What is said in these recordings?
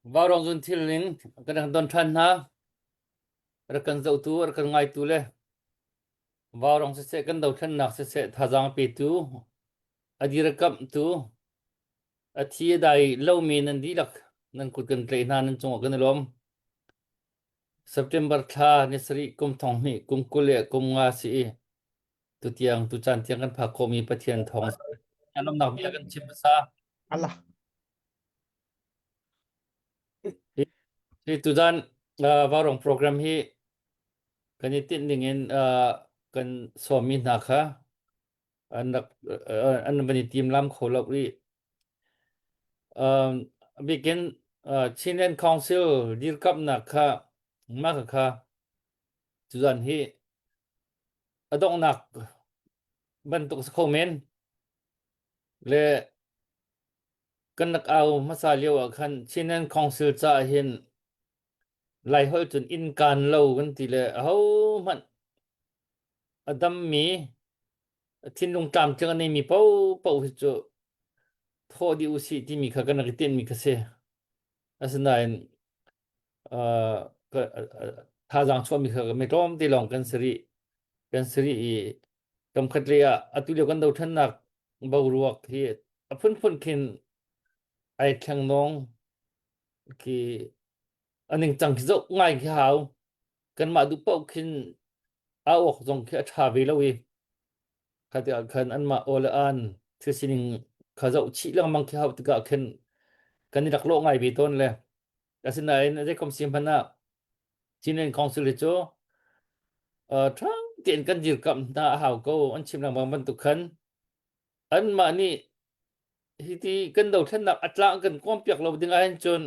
Varong zun thilling kan don than na rakan zau tu rakan ngai tu le varong se kan do than nak se thajang pi tu adira kam tu athi dai lo mi nan di lak nan kut kan tle na nan chong kan lom September tha ni sri kum thong ni kum kule kum nga si tu tiang tu chan tiang kan pha khomi pathian thong anom nak bia kan chim sa Allah hi tu jan varong program hi kan itin ningen kan somi na kha anak an bani team lam kholok ri begin chinen council dir kap na kha ma kha chuan hi adong nak ban tuk khomen le kan nak au masa liu khan chinen council cha hin lai hol chun in kan lo kan ti le ho man adam mi thin lung tam chang nei mi pau pau chu tho di usi ti mi kha kan nak ten mi kha se asnain thajang chwa mi kha me tom ti long kan sri kam khatria atulio kan do than nak bawruak hi apun phun khin ai thang nong ki aning chang ki zo ngai ki hau kan ma du pau khin a ok jong ki tha ve lo wi khatia khan an ma ol an thisining kha zo chi lang mang ki hau ti ka khen kan ni rak lo ngai bi ton le asina in je kom sim phana chinen council cho thang tiện kan jir kam na hau ko an chim lang bang ban tu khan an ma ni hi ti kan do than nak atla kan kom piak lo ding an chon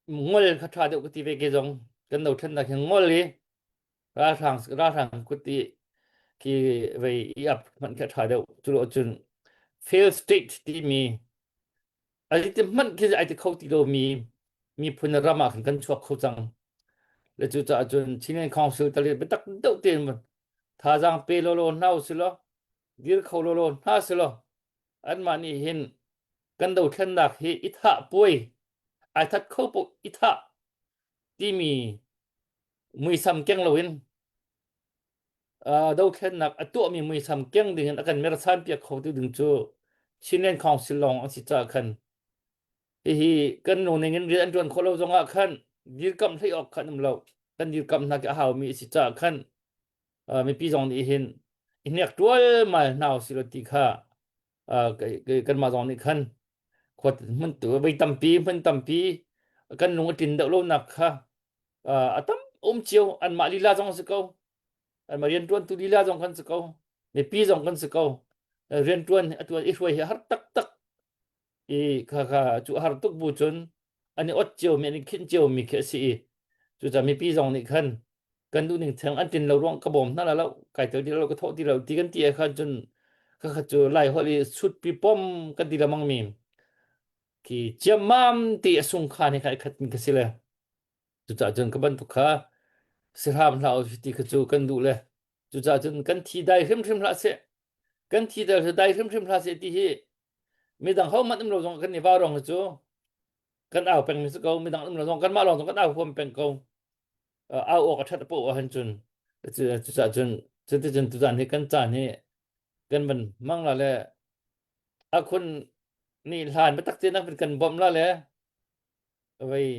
ngol kha tha de ku ti ve ke jong kan do than nak ngol li ra thang ku ti ki ve yap man kha tha de chu lo chun fail state ti mi ai ti man ki ai ti khau ti lo mi phun rama kan chuak khau chang le chu cha chun chinen council ta le betak do ten man tha jang pe lo nau si lo dir khau lo na si lo an ma ni hin kan do than nak hi itha pui ai that khau po itha ti mi mui sam keng lo in do than nak atu mi mui sam keng ding akan mer san pia khau tu ding chu chinen council long an si cha khan hi kan no ningen ri an ron kholo zonga khan dir kam thei ok khan lo kan dir kam na ka haw mi si cha khan mi pi zong ni hin inek tual mal naw si lo ti kha cái kan ma zong ni khan khot mun tu bai tam pi kan nung tin da lo nak kha atam chiu an ma li la zong se ko an ma rian tuan tu li la zong kan se ko mi pi zong kan se ko rian tuan atuan i hoi har tak tak i kha chu har tuk bu chun ani ot chiu mi ni khin chiu mi khe si chu cha mi pi zong ni khan kan du ning thang an tin lo rong ka bom na la lo kai to di lo ka tho di lo ti kan ti kha chun kha chu lai holi sut pi pom kan di la mang mi ki chamam ti asung kha ni khai khat mi ka sile chu cha chun ka ban tu kha siram lao ti ka chu kan du le chu cha chun kan thi dai hrim la se kan thi dai hrim la se ti hi mi dang ho mat im lo jong kan ni va rong chu kan au peng mi su ko mi dang im lo jong kan ma long kan au pom peng ko au ok that po han chun chu cha chun chu ti chun tu jan ni kan cha ni kan ban mang la le a kun ni hlan ba tak te nak kan bom la le vai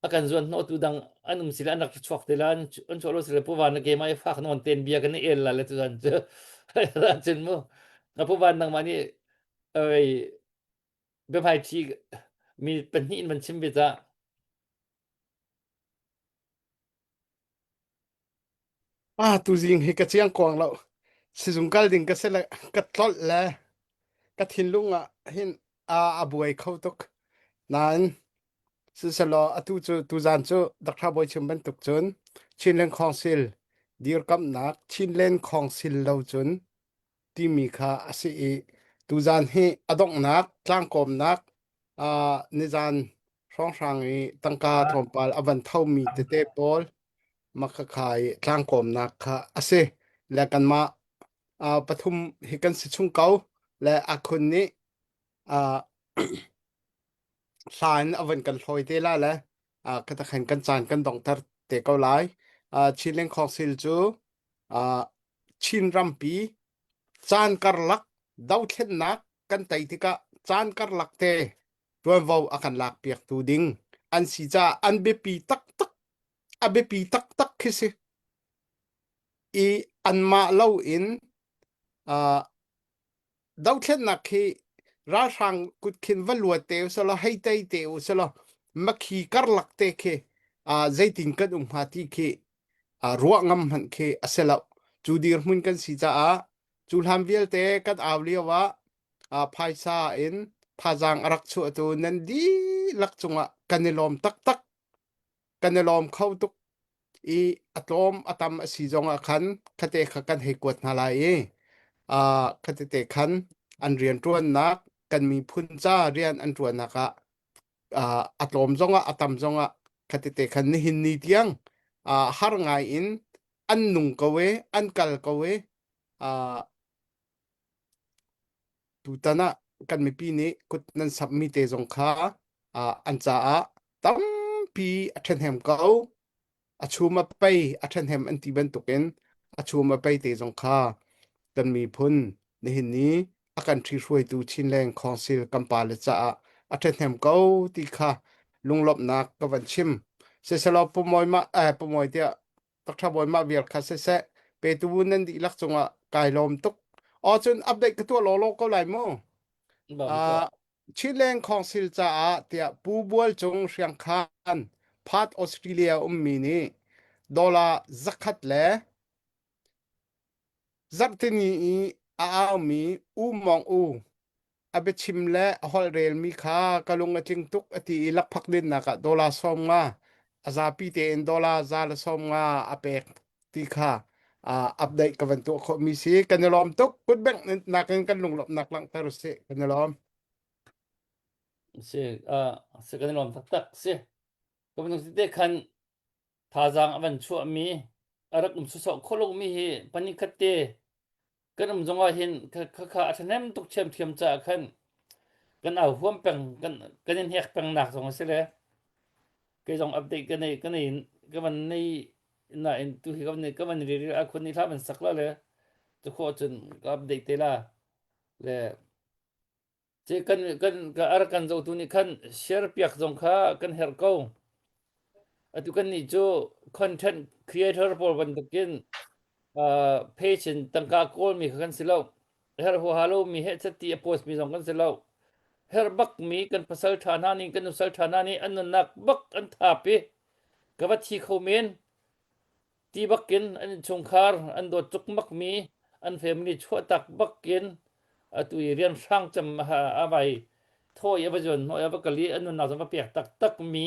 akan zuan no tu dang anum sila anak chok te lan an cholo sila pu wan ke mai fak non ten bia kan el la le tu jan chu ra chen mo na pu wan nang mani ai be phai chi mi pen hin man chim be cha tu jing hi ka chiang kwang lo si jung kal ding ka se la ka tlol la ka thin lunga hin abuai khau tok nan si sa lo atu chu tu zan chu dakha boy chum ban tuk chun chinlen council dir kam nak chinlen council lo chun ti mi kha asi e tu zan hi adok nak tlang kom nak nizan song sang i tangka thompal avan thau mi te te pol makha khai tlang kom nak kha ase la kan ma pathum hikan si chung kau la akhun ni สารอวันกันลอยเตล่าละก็ตะขันกันจานกันดองเตอร์เตะเกาไลชิลเลงคองซิลจูชินรัมปีจานการลักดาวเช่นนักกันไตติกะจานการลักเตตัวเว้าอากันลักเปียกตูดิงอันสิจ้าอันเบปีตักตักอันเบปีตักตักคิสิอีอันมาเล่าอินดาวเช่นนักคือราชังกุดขินวัลวัวเตวสละให้ใจเตวสละมักขีการลักเตเคใจติงกันหาที่เครัวงำหันเคอเสละจูดีร์มุนกันสิจ้าจูลฮัมเวลเตกัดอาวเลียวะภายซาอินพาจังรักชัวตัวนั้นดีลักจงะกันเนลอมตักตักกันเนลอมเข้าตุกอีอัตอมอัตมสีจงะขันคเตขกันให้กวดนาลายคเตเตขันอันเรียนรวนนักกันมีพุนจ้าเรียนอันรวนนักอัตอมจงะอัตมจงะคเตเตขันนี่หินนี่เตียงหารไงอินอันนุงกเวอันกัลกเวอ่าตูตนะกันมีปีนี้กุดนั้นสับมีเตจงค้าอันจ้าตั้มปีอัชเห็มเก้าอาชูมาไปอัชเห็มอันที่บรรทุกินอาชูมาไปเตจงค้ากันมีพุนในหินนี้อาการที่ช่วยตูชินแรงของซิลกัมปาเลจ้าอัชเห็มเก้าที่ข้าลุงลบนักกวันชิมเสร็จแล้วปุ่มมอยมาปุ่มมอยเดียตักทบอยมาเวียร์คาเซเปตูนันดีลักษณะกายลมตุกอ๋อจนอัปเดตกับตัวโลโลก็ไหลมั้ง บ่อ่ามีก็ชิเลงของสิลจาเตียปูบัวจงเชียงคานพาดออสเตรเลียมีนี่ดอลลาร์สักขัดแลจักที่นี่อามีมองอาเบชิมและฮอลเรลมีค่ากะลงจิงตุกอติลักพักดินนักดอลลาร์สองงาอาซาปีเตนดอลลาร์ซาลสองงาอเปกตีค่าอัปเดตกับวันตัวคอมิสีกันลอมตุกกุดแบงนักกันลงหลบนักลังตรุเสกันลอม สิสิกันลมตักตักสิก็มันต้องสิเด็กคันทาจังอวันชั่วมีอารักมุสุสโคลงมีฮีปนิคัตเตกันมุจงว่าเห็นข้าอันนั้นตุกเชื่อมเทียมจากคันกันเอาห่วมเป็งกันยันเฮกเป็งหนักสองสิเลยก็จงอัปเดตกันในก็มันในน่ะอินตุที่ก็มันเรียกคนนี้ถ้ามันสักแล้วเลยจะขอจนก็อัปเดตเตล่าเลย เจกันก็อารักันจงตุนี่คันเชียร์เปียกจงข้ากันเฮร์เก้าตุกันนี่จูคอนเทนต์ครีเอเตอร์พอวันตุกินเพจตั้งกาโคลมีกันสิเลาเฮร์หัวฮัลโหลมีเฮดสตีโพสมีจงกันสิเลาเฮร์บักมีกันภาษาฐานานี่กันภาษาฐานานี่อันนั้นนักบักอันทาปีกับว่าที่เขาเมน ที่บักกินอันชงคาร์อันโดดจุกมักมีอันเฟมิลีชั่วตักบักกินตุยเรียนสร้างจำหาอะไรโทยบจนโอยบกลีอันนั้นนาสมาเปียกตักมี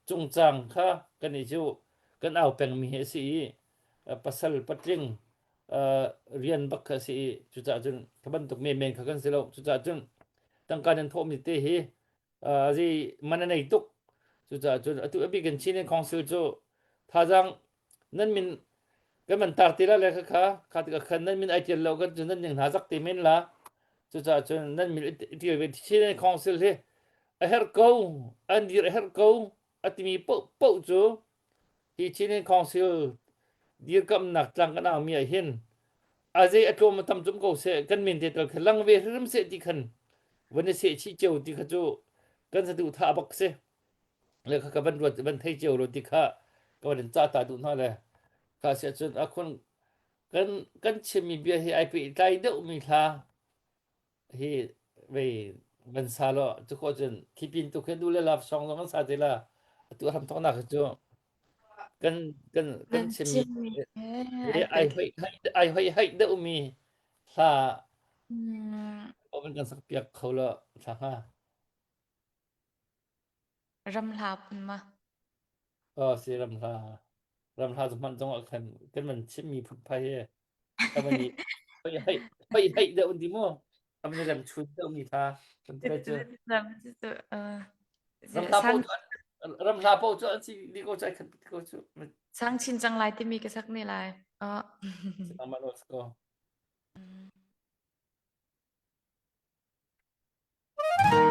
จงจังค่ะกันนี่จูกันเอาเป็นมีเหสีปัสสลปัตริงเรียนบักสีจุดจุนขบันตุกเมนขันสิโลจุดจุนตั้งการนั้นโทมิเตหีจีมันในตุกจุดจุนตุอบิกันชินของสิจูท่าจัง นั่นมินก็มันตัดทีละเลยค่ะขาดกับคันนั่นมินไอเจลเราก็จนนั่นยังหาสักตีมินละจุดจ้าจนนั่นมินที่เป็นที่ในคอนซิลที่ไอเฮอร์โก้อันดีไอเฮอร์โก้อัติมีปุ๊จูที่ในคอนซิลดีกับนักจังกันเอามีไอเห็นอาเจอตัวมันทำจุ่มกูเสกันมินเดียวกันลังเวรมเสที่คันวันนี้เสชิเจ้าที่ขจูกันสะดุท่าบักเสแล้วก็บันรวดบันเทเจ้ารถที่ข้าก็วันจ้าตาดูน่าเลย kasi at akon kan chimi bia hi ai pi tai de mi tha hi ve ban salo chu ko chen kipin tu khen du le lap song long sa de la tu ham to na chu kan Mình chimi xin mình e ai ai phải hai de mi tha ừm, o ben kan sak piak khola tha ha râm lạp mà si ram tha zu man jong kan kan man chimi phut phai he ta man ni hai de un di mo ta man ram chu de mi tha kan tre chu làm ram tha po sang ram tha po chu an si đi cô chạy khẩn cô chu mình sang chín chẳng lại thì mi cái sắc này lại sẽ làm bạn cô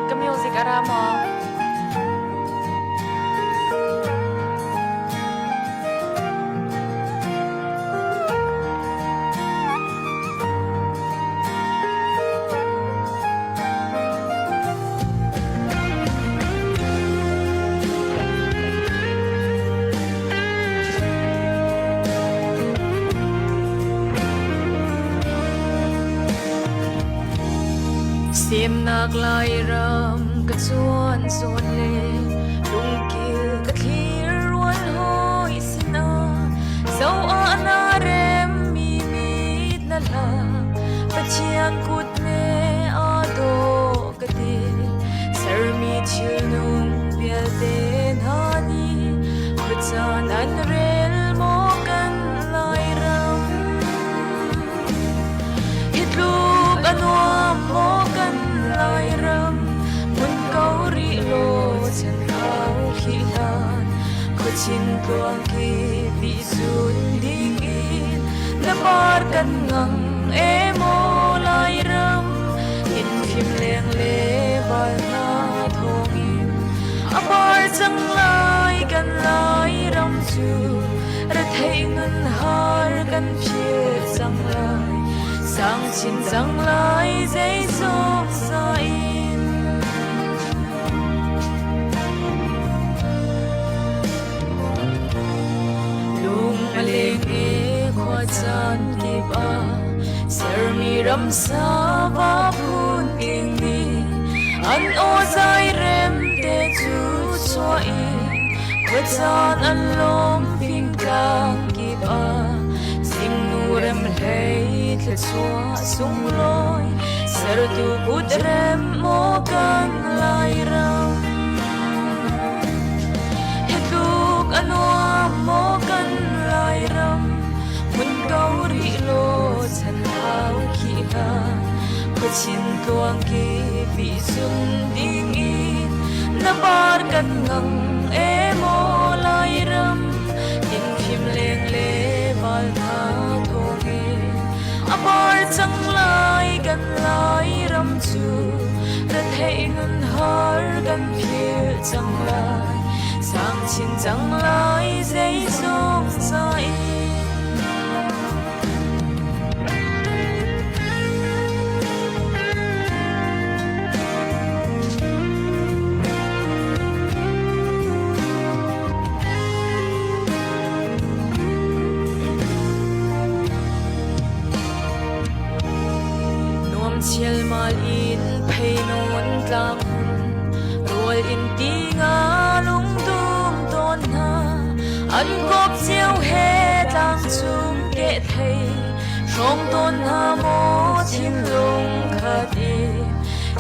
cái music ara mo ากลายรำกระชวนส่วนเลลุงกิลกะทีรวนหอยสินาเจ้าอานาเรมมีดนาลาปะเชียงกุดเนอาโดกะเตสรมีชิลนุงเบียเตนานีพระจานันเรลโมกันลายรำอิดลูกอันวามโมกันลายรำมุนเกาหลีโลฉันเขาขี้ลานก็ชินกลวงกีปีสุนดิงอินและบาร์กันงังเอโมลายรำอินพิมเลียงเลบาลนาทองอินอาบาร์จังลายกันลายรำจูระเทงเงินหารกันเพียจังลายสังชินจังลายใจสงสายลุงมาเลงเอขวาจันกีบาเสรมีรำสาบาพูนอิงนีอันโอใจเรมเตจูชัวอิขวาจันอันลมฟิงกลางกีบาสิงนูเรมเลยทะชัวสุงลอยเสรตูกุดเรมโมกันลายรำ ลูกอันวามโมกันลายรำมุนเกาหลีโลฉันเท้าขี้ลาก็ชินกวางกีปีสุนดิงอินนาบาร์กันงังเอโมลายรำยินพิมเลงเลบาลนาทองเออาบาร์จังลายกันลายรำจูระเทงุนหารกันเพียจังลายสังชินจังลายใจสงสัยนวมเชียลมาลินเพยนนกลางหุ่นรัวอินตีงาลุงตุ้มต้นนาอันกบเจียวเฮตังจุงเกะเทชงต้นนาโมทิมลงขัดเ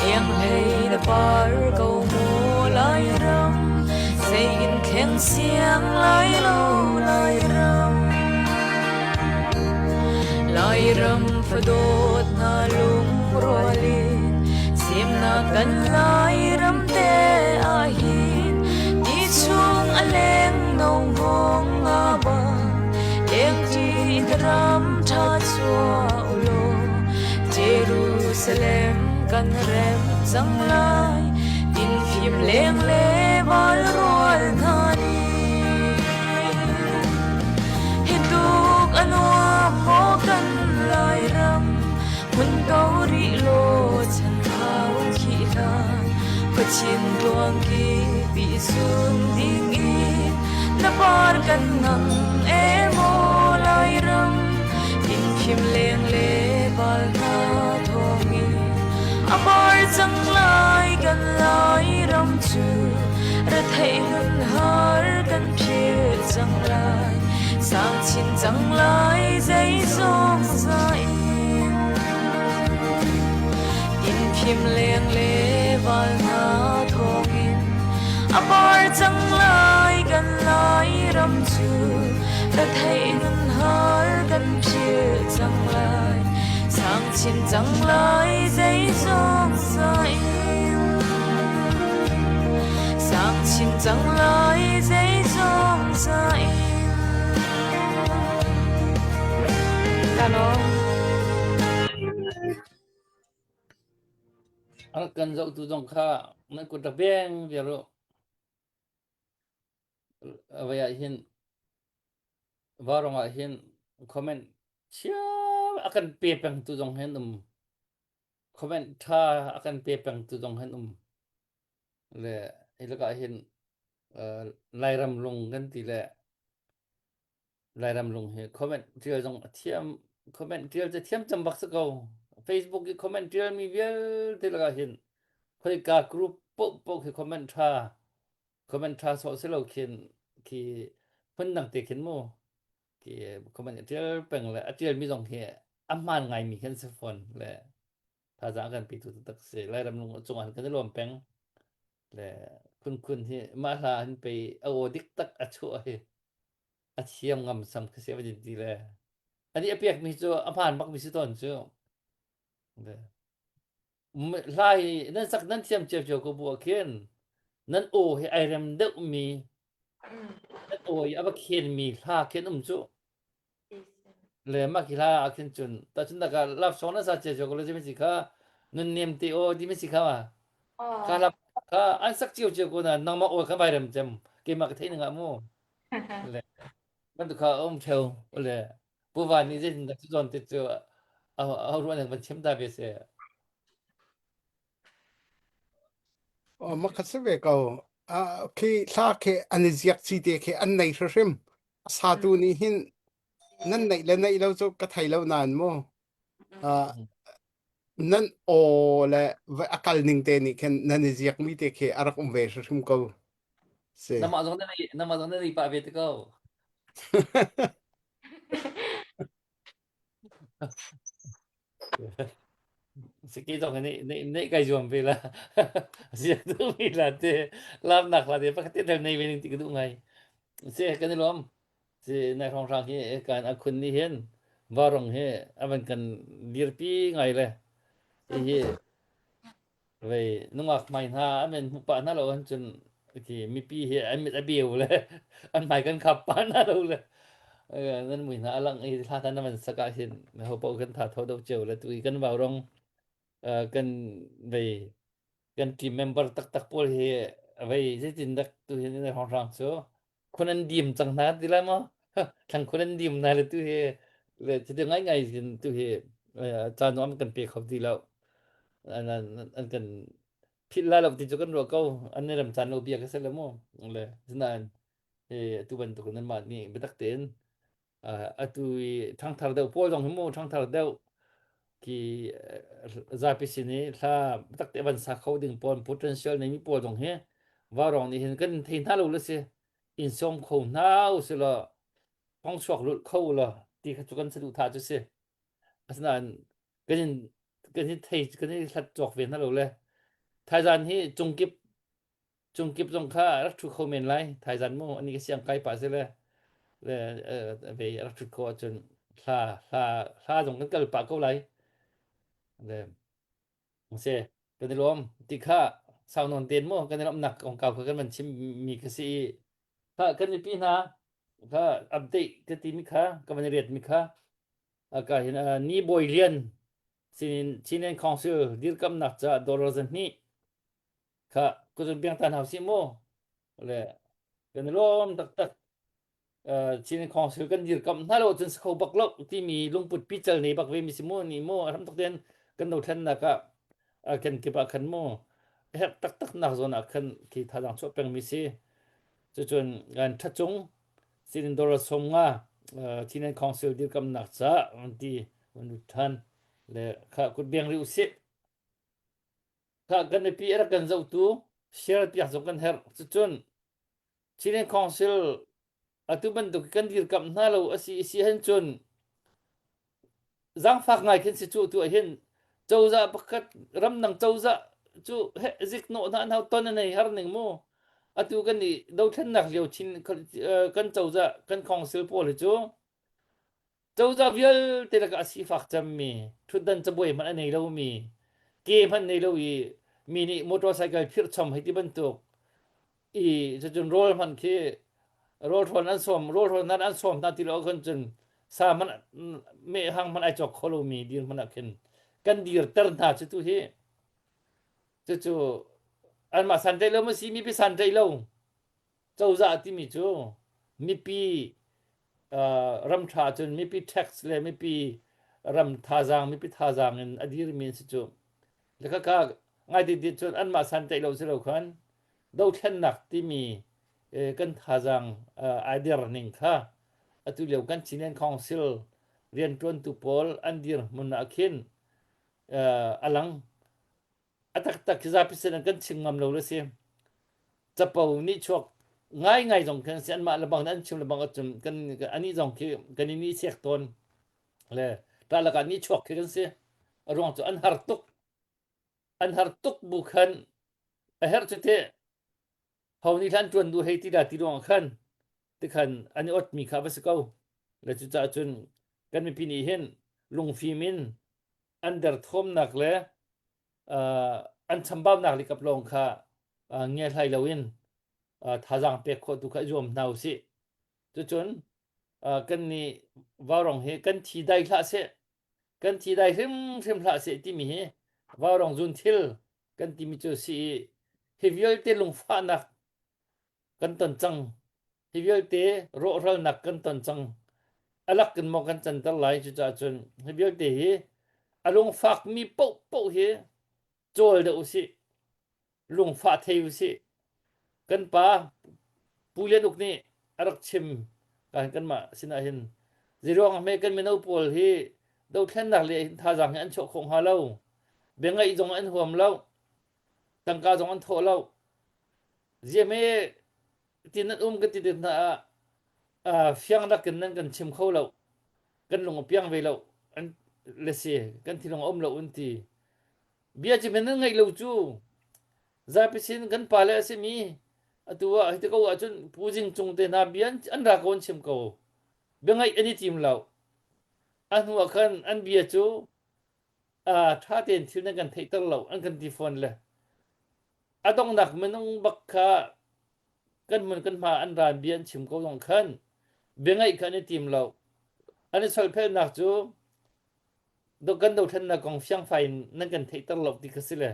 อียงเลยละบาร์เกาโมลายรำเสียงแข็งเสียงลายโลลายรำลายรำฟดดนาลุงรัวลินเสียมนากันลายรำเตอาหินที่ชุงอเลงนงงงอาบาเลี้ยงจีดรำชาชัวอุโลเจรูซาเล็มกันเรมจังลายดินพิมเลงเลบาลรัวนานีให้ลูกอันวามโมกันลายรำมุนเกาหลีโลฉันเขาขี้ลานก็ชินดวงกีปีสุนดิงอินนาบาร์กันงังเอโมลายรำดินพิมเลงเลบาลนาทองอินอาบาร์จังลายกันลายรำจูระเทงุนหารกันเพียจังลายสังชินจังลายใจสงสัยยินพิมเลียงเลบาลนาทองอินอาบาร์จังลายกันลายรำจูระเทงุนหารกันเพียจังลายสังชินจังลายใจสงสัยสังชินจังลายใจสงสัยกันเนาะ akan zau tu dong kha na ku ta beng vero avaya hin warong hin comment chia akan pe peng tu dong hen comment tha akan pe peng tu dong hen le ilaka hin lairam lung kan ti le lairam lung he comment tial dong thiam comment tial je thiam cham bak sa ko facebook ki comment tial mi vel te laga hin khoi ka group po ki comment tra so se lo khin ki phun nang te khin mo ki comment tel peng le atel mi dong he amman ngai mi khen se phone le ta za kan pi tu tak se lai ram lung chung an kan lom peng le kun hi ma la han pe a o dik tak a chu he a chiam ngam sam ka se ba di le ani apiak mi chu amhan bak mi si ton chu le lai nan sak nan thiam che cho ko bu khen nan o he ai ram de mi nan o ya ba khen mi la khen chu le ma ki la khen chun ta chun da ka la so na sa che cho ko le mi si kha nun nem ti o di mi si kha wa kha la kha an sak chiu che ko na nang ma o kha bai ram chem ke ma ka thai nga mo le man tu kha om theo le bu wa ni je da chu don ti chu a ru an ban chem da be se ma khat se ve ko khi sa ke an ziak chi te ke an nei hrim sa tu ni hin nan nei le nei lo chu ka thai lo nan mo nan o le va akal ning te ni ken nan ziak mi te ke arak ve hrim ko se na ma zong na ni pa be te koสกีตรงนี้ในไกจวมไปละเสียตัวมีละเตลาบหนักละเตปกติเดินในเวนิติกดูไงเสียกันนี่ล้อมเสียในท้องทางที่การอาคุณนี่เห็นวารองเฮอมันกันดีร์ปีไงเลยเฮ้เว้ยนุ่งอักไม่หาอันเป็นหุบปะน่าเราจนที่มีปีเฮอันมีตะเบียวเลยอันใหม่กันขับปานน่าเราเลยนั่นมือหาลังไอ้ท่าท่านนั้นมันสกัดเห็นเขาบอกกันท่าทอดเจียวแล้วตุยกันวารอง kan vei kan team member tak tak pol he vei je tin dak tu he ne hong rang so konan dim chang na ti la mo thang konan dim na le tu he le ti ngai ngai tin tu he cha nom kan pe khop ti lo an kan phit la lo ti chu kan ro ko an ne ram chan lo bia ka se le mo le znan he tu ban tu kan ma ni be tak ten tu thang thar deu pol jong mo thang thar deu ki zapisi ni tha tak te ban sa khau ding pon potential nei mi pol dong he warong ni hin kan thein tha lo le se in som kho nau se lo pong suak lu khau lo ti kha chu kan su tha chu se asnan kan kan thei kan thlat chok ven na lo le thailand hi chung kip jong kha rak thu kho men lai thailand mo ani ka siang kai pa se le le ve rak thu ko chun thla jong kan kal pa ko lai le seกันรวมติค่าสาวนนเตียนโมกันรวมหนักของเก่าคือกันมันชิมมีกษีถ้ากันมีปีนาถ้าอัปเดตกันตีมิค่ากันมันเรียนมิค่าอากาศเห็นนี่บอยเรียนชินคอนซิลดีลกำนักจะดอลลาร์นี้ค่ะก็จะเบี่ยงตันหาสิโมเลยกันรวมตักชินคอนซิลกันดีลกำถ้าเราจนเขาบักลบที่มีลุงปุดพิจารณาบักเวมิสิโมนี่โมทำตักเตียนกันโดนทันนะครับ akan kiba kan mo hek tak tak nak zona kan ki thadang cho peng mi si chu chun gan thachung sin dor som nga chinen council dir kam nak cha anti unu than le kha kut beng ri usi kha kan pi era kan zau tu share pi zo kan her chu chun chinen council atu ban du kan dir kam na lo asi si han chun giang phak ngai khen si chu tu hin châu ra bắc cắt ram nằng châu ra chú hệ dịch nộ nạn hao tuần này har neng mo à tu cái này đâu thân nặc liều chín cân châu ra cân khong sưu poเลยchú châu ra vial thì là cái sĩ phạc chăm mi chút đần chăm bồi mà anh này lâu mi game anh này lâu y mini motorcycle phiêu chom hay tí bên tục y cho chun roll man khi roll thon ăn xóm roll thon ăn xóm ta tí lo con chun sa man mẹ hang man ai chọc kholo mi điên man akin kan dir tar na chu tu hi chu an ma san dai lo ma si mi pi san dai lo chau za ti mi chu mi pi ram tha chun mi pi tax le mi pi ram tha jang mi pi tha jang in adir min chu le ka ngai di chun an ma san dai lo se lo khan do then nak ti mi kan tha jang adir ning kha atu le kan chinen council rian ton tu pol an dir mun na khin alang atak za pisen kan chingmam lo le sim chapau ni chok ngai jong kan sian ma la bang nan chim la bang chum kan ani jong ki kan ni sek ton le ta la kan ni chok kan se rong chu an har tuk bu khan a her chu te hau ni lan tuan du hei ti da ti rong khan ti khan ani ot mi kha ba se ko le chu cha chun kan mi pi ni hen lung fi min an der thom nak le an chambam nak li kap long kha nge thlai loin tha jang pe kho tu kha jom nau si chu chun kan ni warong he kan thi dai thla se kan thi dai hrim thla se ti mi he warong jun thil kan ti mi chu si hevial te lung fa nak kan ton chang hevial te ro ral nak kan ton chang alak kan mo kan chan tal lai chu cha chun hevial te hi alung fak mi po po he chol de usi lung fa thei usi kan pa pulen uk ni arak chim kan ma sina hin zirong me kan meno pol hi do thlen nak le tha jang an cho khong ha lo bengai jong an huam lo tangka jong an tho lo je me tin an kan ti na fiang da kan nan kan chim kho lo kan lung piang ve lo an le se kan ti long om lo un ti bia chi men ngai lo chu za pisin kan pa le se mi atua hite ko achun pujing chung te na bian an ra kon chim ko bengai ani tim lo an huwa khan an bia chu tha ten thil na kan thei tar lo an kan ti phone le adong nak menung bakha kan mun kan ma an ran bian chim ko long khan bengai khan ani tim lo ani sol phe nak chu do kan do than na kong fyang fai nan kan thei tar lo ti khasile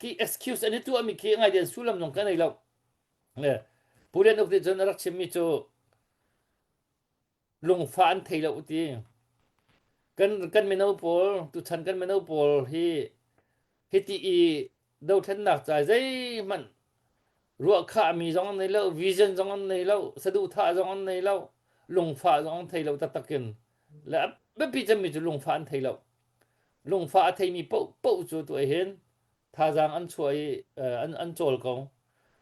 ki excuse ani tu ami ki ngai den sulam nong kan ai lo le pulen ok de jon rak chim mi chu lung fa an thei lo ti kan meno pol tu chan kan meno pol hi ti do than nak chai zai man ruwa kha mi jong nei lo vision jong nei lo sadu tha jong nei lo lung fa jong thei lo ta takin la be pi cham mi chu lung fa an thei lo lung fa thei mi po po chu tu hen tha jang an chuai an chol ko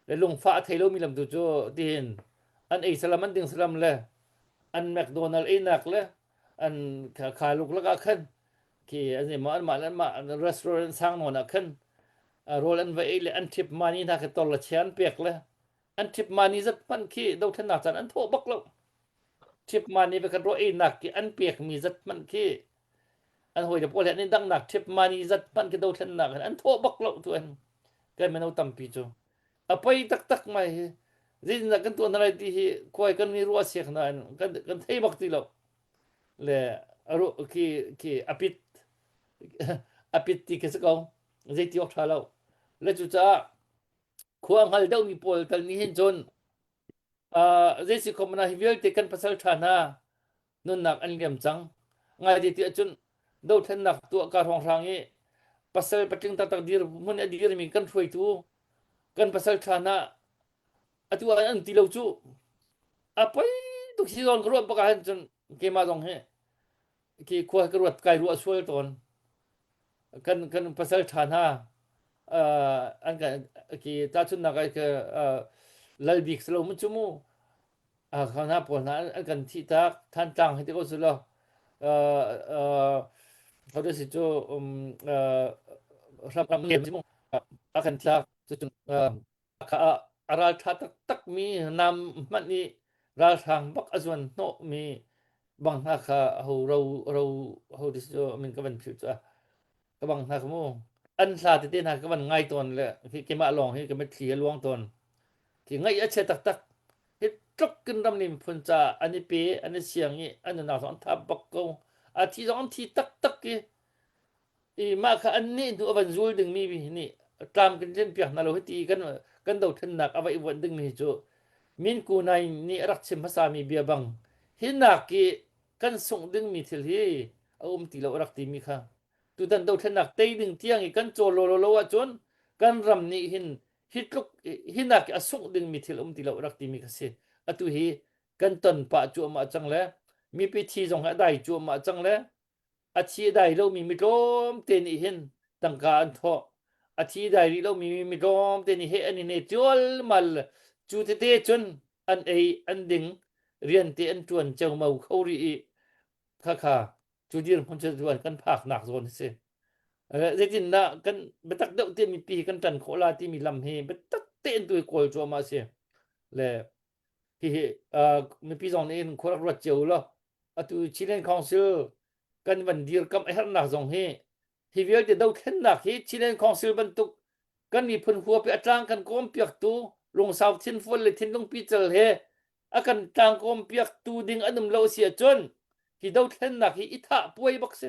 le lung fa thei lo mi lam tu chu tin an ei salam an ding salam le an mcdonald e nak le an kha luk la ka khan ki an ma restaurant sang no na khan rol an vai le an tip mani na ka tol la chian pek le an tip mani zat pan ki do than na chan an tho bak lo tip mani be kan ro e nak ki an pek mi zat man ki an hoi de pol ni dang nak tip mani zat pan ki do than na an tho bak lo tu an kan meno tam pi chu apai tak mai zin na kan tu na ti hi koi kan ni ro sek na kan thei bak ti lo le ro ki apit ti ke ko zai ti ok tha lo le chu cha khuang hal deuh mi pol tal ni hin chon zai si khom na hivel te kan pasal thana nun nak an liam chang ngai ti chun do then nak tu ka rong rang e pasal pating ta tak dir mun adir mi kan throi tu kan pasal thana atu an ti lo chu apai tu si don ro pa ka han chun ke ma dong he ki khwa ka ruat kai ru sual ton kan pasal thana an ka ki ta chun na ka lalbik slo mu chumu khana pol na an kan thi ta than tang he te ko su lo how does it jo ram nge mu akan tla chu ka aral tha tak mi nam man ni ral thang bak azwan no mi bang ha kha ho ro how this jo min ka ban phu cha ka bang ha mo an sa ti ten ha ka ban ngai ton le ki ma long he ka me thli luang ton ki ngai a che tak he tok kin ram nim phun cha ani pe ani siang ni an na son tha bak ko a thi jong thi tak ki i ma kha an ni du ban zul ding mi bi ni tlam kin chen pyak na lo ti kan do then nak avai won ding mi chu min ku nai ni rak chim hasa mi bia bang hin nak ki kan sung ding mi thil hi ti lo rak ti mi kha tu dan do then nak te ding tiang i kan cho lo wa chon kan ram ni hin hitluk hinak asung ding mi thil ti lo rak ti mi kha se atu hi kan ton pa chu ma chang le mi pi thi jong ha dai chu ma chang le a chi dai lo mi lom te ni hin tang ka an tho อาทิได้รีเรามีรอมเตนี่เฮอันนี้เนี่ยจวลมาลจูเตเตจนอันเออันดิงเรียนเตอันจวนเจ้ามาเขารีค่ะจูดีนผมจะจวนกันภาคหนักโซนเสียเรื่องนะกันเบตักเดาเตมีปีกันตันโคลาที่มีลำเฮเบตักเตนตัวโกลจัวมาเสียเลย ที่มีพี่สองนี่คนรักเจ้าละอะตูชิเลนคอนซิลกันวันเดียวกับไอ้ฮันนักสองเฮที่เวลจะดูเห็นนักเฮชิเลนคอนซิลบรรทุกกันมีพนหัวไปอัตรางกันก้มเปียกตูลงสาวทิ้นฝนเลยทิ้นลงปีเจลเฮอากันจางก้มเปียกตูดิ่งอันนั้นเราเสียจนที่ดูเห็นนักเฮอิทะป่วยบักเส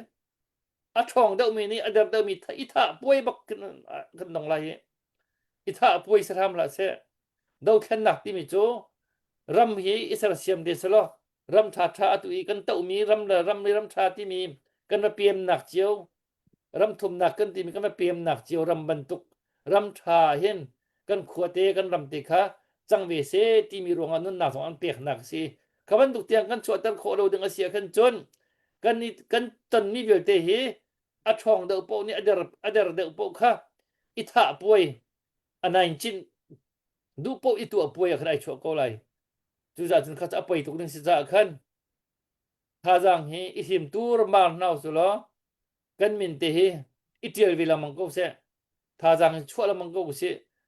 อาทองเดามีนี่อเดมเดามีอิทะป่วยบักกันตองไรอิทะป่วยสะทำละเสดูเห็นนักที่มีโจ รำฮีอิสระเซียมเดสโลรำชาชาตุอีกันเต้ามีรำละรำมีรำชาที่มีกันมาเปียมหนักเจียวรำทุมหนักกันที่มีกันมาเปียมหนักเจียวรำบรรทุกรำชาเห็นกันขวดเตกันรำติคะจังเวเซที่มีรวงอนุนหนักสองอันเปียกหนักสิขบันตุกเตียงกันชวดตันโคเราดึงอาเซียกันจนกันนี่กันตนนี้เวลเตฮีอัดช่องเดือโปนี่อเดอร์เดือโปค่ะอิทาป่วยอันนั้นจินดูโปอีตัวป่วยอะไรชั่วก็ไร จูจ่าจนเขาจะไปตุกนึงสิจ่าขันถ้าจังเฮอิทิมตูรมาหนาวสุดละกันมินเตเฮอิเทียลวิลามังกูเสถ้าจังชั่วละมังกูเส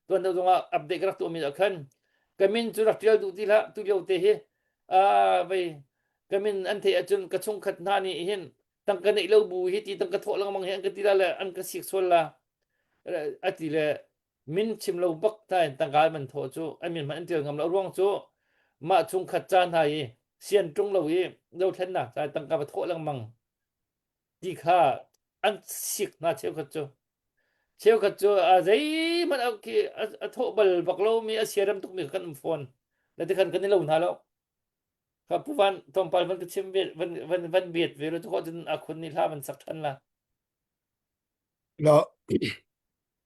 ตัวนั้นตรงอัปเดตรักตัวมีจักขันกันมินจุรักเทียลดูทีละตุเลียวเตเฮไปกันมินอันเทอจนกระชงขัดนานี่เห็นตั้งกันในเล่าบูฮิตีตั้งกระทวลังมังเห็นกันทีละละอันกระสิกส่วนละอัติละมินชิมเราบักได้ตั้งกายมันโทจูไอมินมันอันเดียวกับเราร่วงจู มาชงขัดจานไทยเสียนจงเราเองเราเทนนะใจตั้งกับโทษลังมังดีค่าอันสิกนะเชียวกัจโจเชียวกัจโจอะไรมันโอเคโทษบลบักเรามีอาเซียนตุกมีกันฟอนแล้วที่กันนี่เราหนาแล้วครับผู้วันตอนไปมันก็เชื่อมเบียดวันเบียดเวลาทุกคนจนอาคนนี่ท่ามันสักทันละแล้ว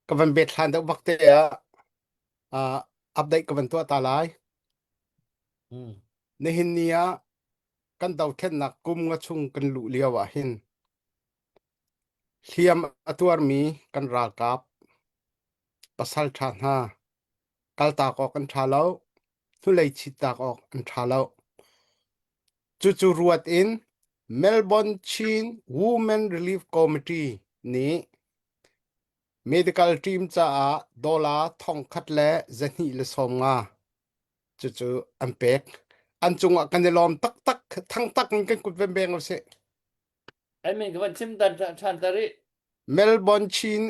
ก็มันเบ็ดทันตัวบักเตะอัปเดตกับมันตัวตาลายในหินเนี้ยกันเดาแค่นักกุมกระชุงกันหลุเลียวะหินเทียมอตัวมีกันรากาบปัสสัลชาหากัลตากออกกันชาแล้วทุเลยชิตากออกกันชาแล้วจู่ๆรวดอินเมลเบิร์นชีน Women Relief Committee นี้ medical team จะดอลลาร์ทองคัดและจะนี่ละสมงาจู่ๆอันเป็กอันจงกันในลอมตักทั้งตักกันกุดเป็นแบงเอาเส ไอ้เมนกับวันชิมตันชันตาริ Melbourne Chin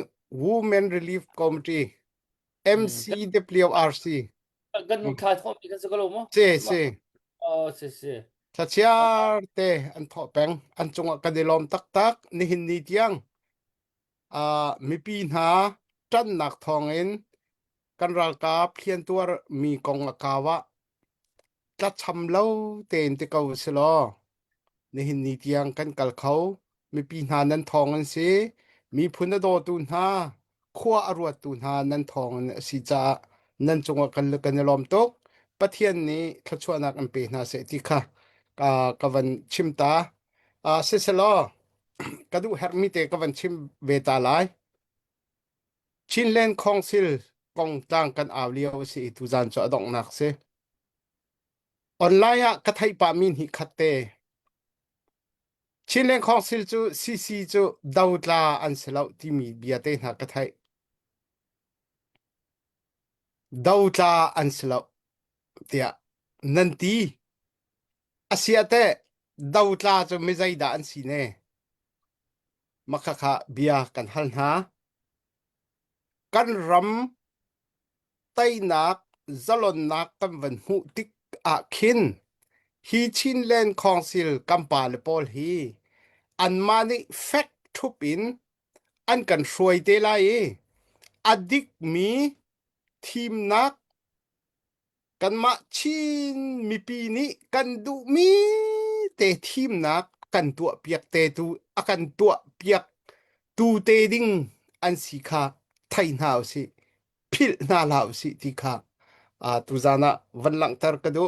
Women Relief Committee กัน MCWRC กันนุขาทอมีกันสักโลมั้งเจเจอ๋อเสียเสียถ้าเชียร์เตอันทอแปงอันจงกันในลอมตักนี่หินนี่เทียงมีปีนหาจันหนักทองเอ็นกันรากาเพียนตัวมีกองอากาวะจะชำเล่าเต็นที่เขาสลอนี่หินนี่เทียงกันกัลเขามีปีนหานันทองอันเสมีพุนโดตุนหาขั้วอรวดตุนหานันทองสิจานันจงกันกันในลอมตกปะเทียนนี้ทัชวนักอันเป็นนาเสติค่ะกวันชิมตาเสสลอกระดูเฮร์มิเตกวันชิมเวตาไลชินเลนคองซิลกองต่างกันอาวเลียวสิทุจานจะดองนักเสออนไลน์กระไทยปามินหิคัตเตชินเลนคองซิลจูซีจูดาวลาอันเสลาที่มีเบียเตนักกระไทยดาวลาอันเสลาเตียนันทีอาเซียเตดาวลาจะไม่ใจด่านสิเน่มักค่ะเบียกันฮัลหากันรำไตนักจลนนักกันวันหุติกอาคินฮีชินเลนคองซิลกัมปาเลปอลฮีอันมานิแฟกทุปินอันกันช่วยเตลัยอดิกมีทีมนักกันมาชินมีปีนี้กันดูมีเตทีมนักกันตัวเปียกเตตูอากันตัวเปียกตูเตดิงอันสิค่ะไทยนาวสิพิลนาลาวสิที่ค่ะตุจานะวันหลังตรกดู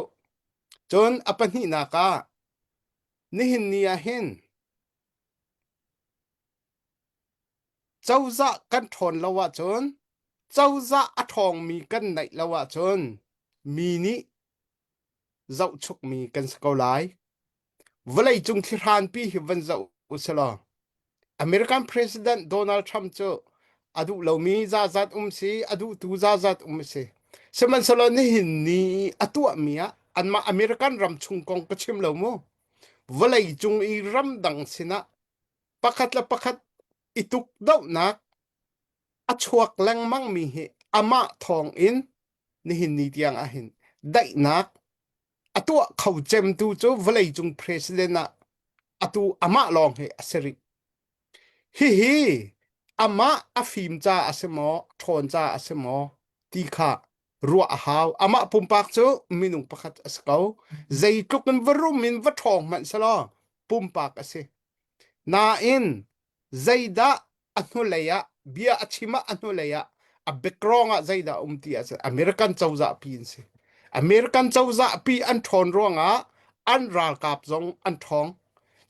จนอปันหินากานี่หินเนียเห็น châu dạ căn thôn lâu à chôn châu dạ à thong mi căn này lâu à chôn mi ní dậu chúc mi căn câu lái với lại chung thi hàn pi hi văn dậu usalo American President Donald Trump cho adu lo mi za zat si adu tu za zat si seman salo ni hin ni atua mia anma American ram chung kong kachim lo mo với lại chung i ram dang sina pakat la pakat ituk daw nak achuak lang mang mi hi ama thong in ni hin ni tiang ahin dai nak atua khau chem tu cho vlei chung president na atu ama long he aseri hi ama afim cha asemo thon cha asemo ti kha ruwa haw ama pumpak cho minung pakhat askau zai tukun varum min va thong man salo pumpak ase na in zaida anuleya bia achima anuleya a bekronga zaida umti as American chawza pin se American chawza pi an thon ronga an ral kap zong an thong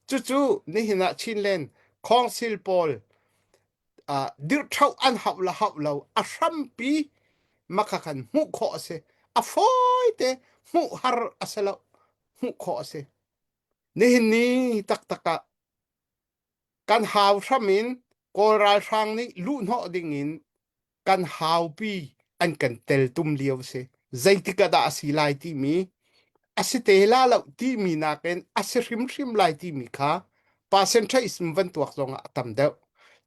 chu chu ni hina chinlen khong sil pol a dir thau an hawla a rampi makhakan mu kho se a foite mu har asala mu kho se ni hin ni tak taka kan haw thamin koral sang ni lu no dingin kan haw pi an kan tel tum liaw se zaitika da asilai ti mi asite la lo ti mi na ken asrim rim lai ti mi kha percentage mvan tuak zonga tam de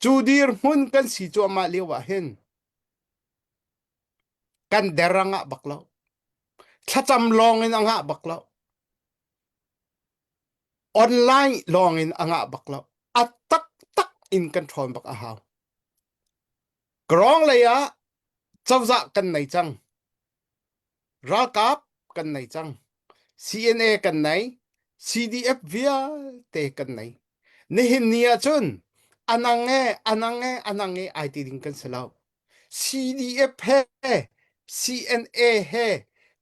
chu dir hun kan si chu ma lewa hen kan deranga baklo thacham long in anga baklo online long in anga baklo atak tak in kan thon bak a haw grong leya chawza kan nei chang rakap kan nei chang CNA kan nei CDF via te kan nei nihin nia chun anange IT ding kan selaw CDF he CNA he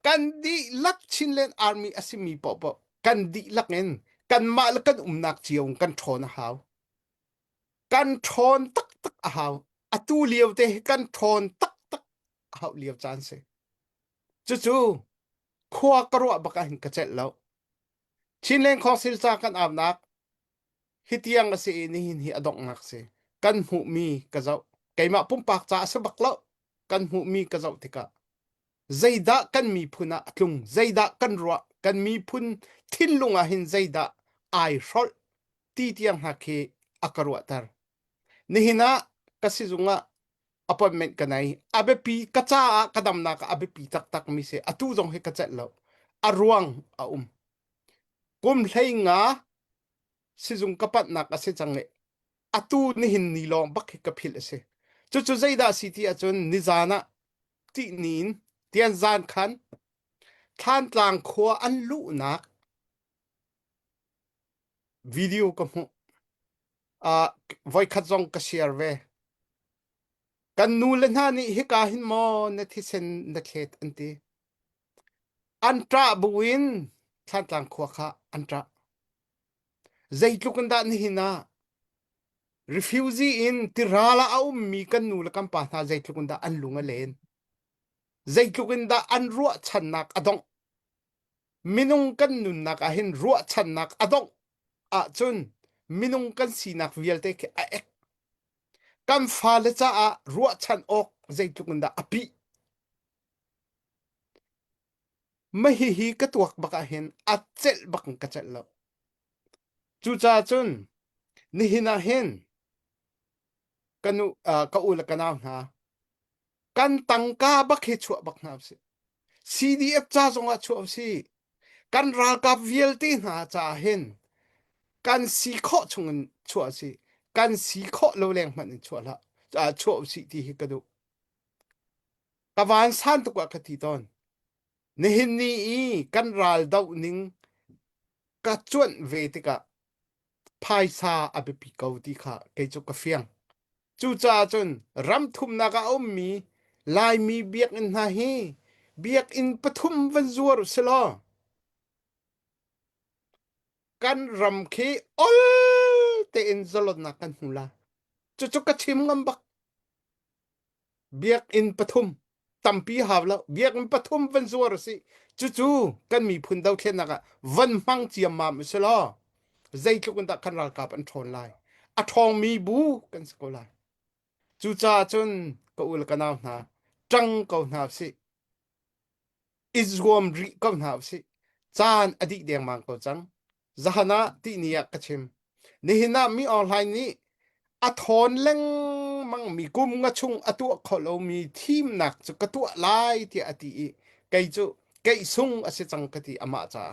kan di lak chinlen army asimi popo kan di laken kan mal kan umnak chiong kan thon haw kan thon tak tak a haw atu liaw te kan thon tak tak haw liaw chan se chu chu khwa karwa baka hin ka chet lo chinlen khosil sa kan amnak hitiang ase ni hin hi adok nak se kan hu mi ka zau kaima pumpak cha se baklo kan hu mi ka zau tika zaida kan mi phuna tlung zaida kan ruwa kan mi phun thin lunga hin zaida ai rol ti tiang ha ke akarwa tar nihina kasizunga appointment kanai abe pi kacha kadam na ka abe pi tak tak mi se atu jong he kachat lo arwang a kum hleinga sizung kapat na ka se change atu ni hin ni long bak he ka phil ase chu chu zaida city achun nizana ti nin tian zan khan than tlang khwa an lu nak video ka mu voi khat jong ka share ve kan nu le na ni hi ka hin mo na thi sen na khet anti antra buin than tlang khwa kha antra zaitlukanda ni hina refugee in tirala au mi kan nu la kam pa na zaitlukanda an lunga len zaitlukanda an ruwa channak adong minung kan nun nak a hin ruwa channak adong a chun minung kan sinak vialte ke a ek kan fa le cha a ruwa chan ok zaitlukanda api mahi hi ka tuak baka hin a chel bak ka chel lo chu cha chun ni hina hin kanu ka ula kana na kan tangka bak he chu bak na se CDF cha zonga chu si kan ral ka vialte na cha hin kan si kho chung chu si kan si kho lo leng man chu la chu si ti hi ka du kawan san tu ka ti ton nihin ni i kan ral dau ning ka chuan ve ti ka phai sa abe pi ko ti kha ke chu ka fiang chu cha chun ram thum na ka om mi lai mi biak in na hi biak in pathum van zuar selo kan ram khi ol te in zolot na kan hula จุกระชิมกันบักเบียกอินปทุมตัมปีหาวแล้วเบียกอินปทุมวันซัวรสิจู่กันมีพุนดาวเทนนักวันมังเจียมมาไม่ใช่หรอใจทุกันตะกันรักกับอันทนไลอัทองมีบูกันสกุลไลจู่จ้าจนก็อุลกันเอาหนาจังก็หนาสิอิสรวมริก็หนาสิจานอดีตเดียงมังก็จังจานะที่นี่กระชิมนี่นะมีออนไลน์นี้อัทอนเล่งมังมีกุมงะชุงอตัวขลมีทีมหนักจุกตัวไล่ที่อดีไกจูไกซุงอสิจังกติอามาจ้า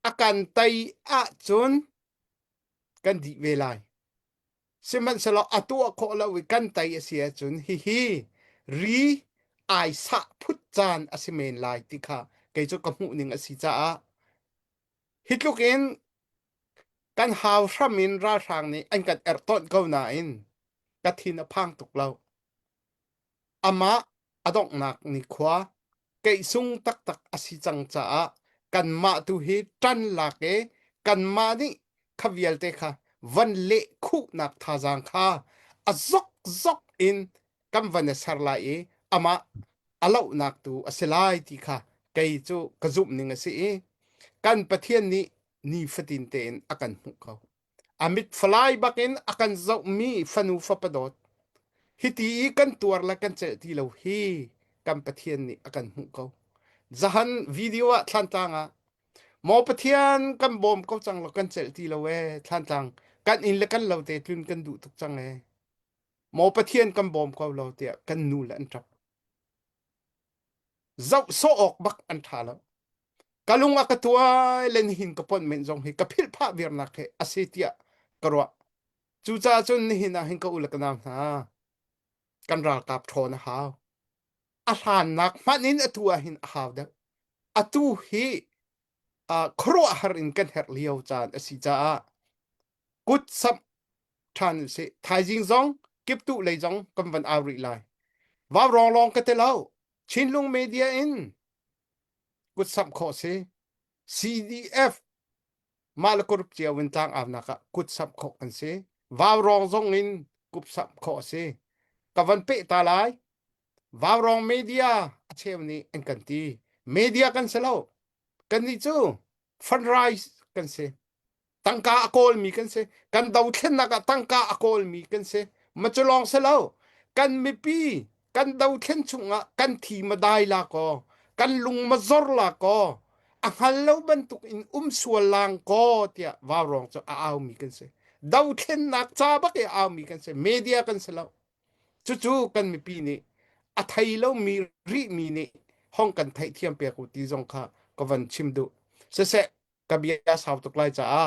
อาการไตอาจนกันดีเวลาสิมันสละอตัวขลวิกันไตเสียจนฮิรีไอสะพุทจานอสิเมนไลติค่ะไกจูกมุนิงอสิจ้าฮิตลูกเอ็นกันหาวรามินราชางนี้อันกันต้นเกาหนาอินกัทินพังตุกเราอามาอดอกนักนิขวาเกยซุงตักอสิจังจ้ากันมาตุฮีจันลักเอกันมานี่ขวิลเตค่ะวันเละคุนักทาจังค่ะซอกอินกันวันเนสารไลอามาอลาวนักตูอสิไลติค่ะเกยจูกระจุบนิงสิกันประเทศนี้นี่ฟตินเตนอากันหุกเขาอามิดฟลายบักเอนอากันจะมีฟันูฟัปดอดฮิตีกันตัวละกันเจที่เราเฮกันประเทศนี้อากันหุกเขาจะหันวิดีโอทันตังอ่ะหมอประเทศกันบอมเขาจังเรากันเจที่เราทันตังกันอินละกันเราเตะทุนกันดูทุกจังหมอประเทศกันบอมเขาเราเตะกันนูละอันจับจะโซออกบักอันทาแล้วkalung akatua len hin kapon men jong he kapil pha bir nak he asetia karwa chu cha chun ni hin a hin ka ulakana na kan ral kap thona ha a han nak manin atua hin haw da atu hi a khro har in kan her liao chan asi cha kut sap than se thai jing jong kip tu le jong kam van auri lai wa rong long ka te lau chin lung media in kut sap kho se CDF malakurup chia wintang avnaka kut sap kho kan se vaw rong zong in kup sap kho se kavan pe talai vaw rong media achewni en kan ti media kan selo kan ni chu fundraise kan se tangka akol mi kan se kan daw thlen naka tangka akol mi kan se macholong selo kan mi pi kan daw thlen chunga kan thi madai la ko kan lung mazor la ko ang halaw bantuk in swalang ko tia warong so aaw mi kan se daw thlen nak chaba ke aaw mi kan se media kan selo chu kan mi pi ni a thai lo mi ri mi ni hong kan thai thiam pe ku ti jong kha ko van chim du se kabia saw tuk lai cha a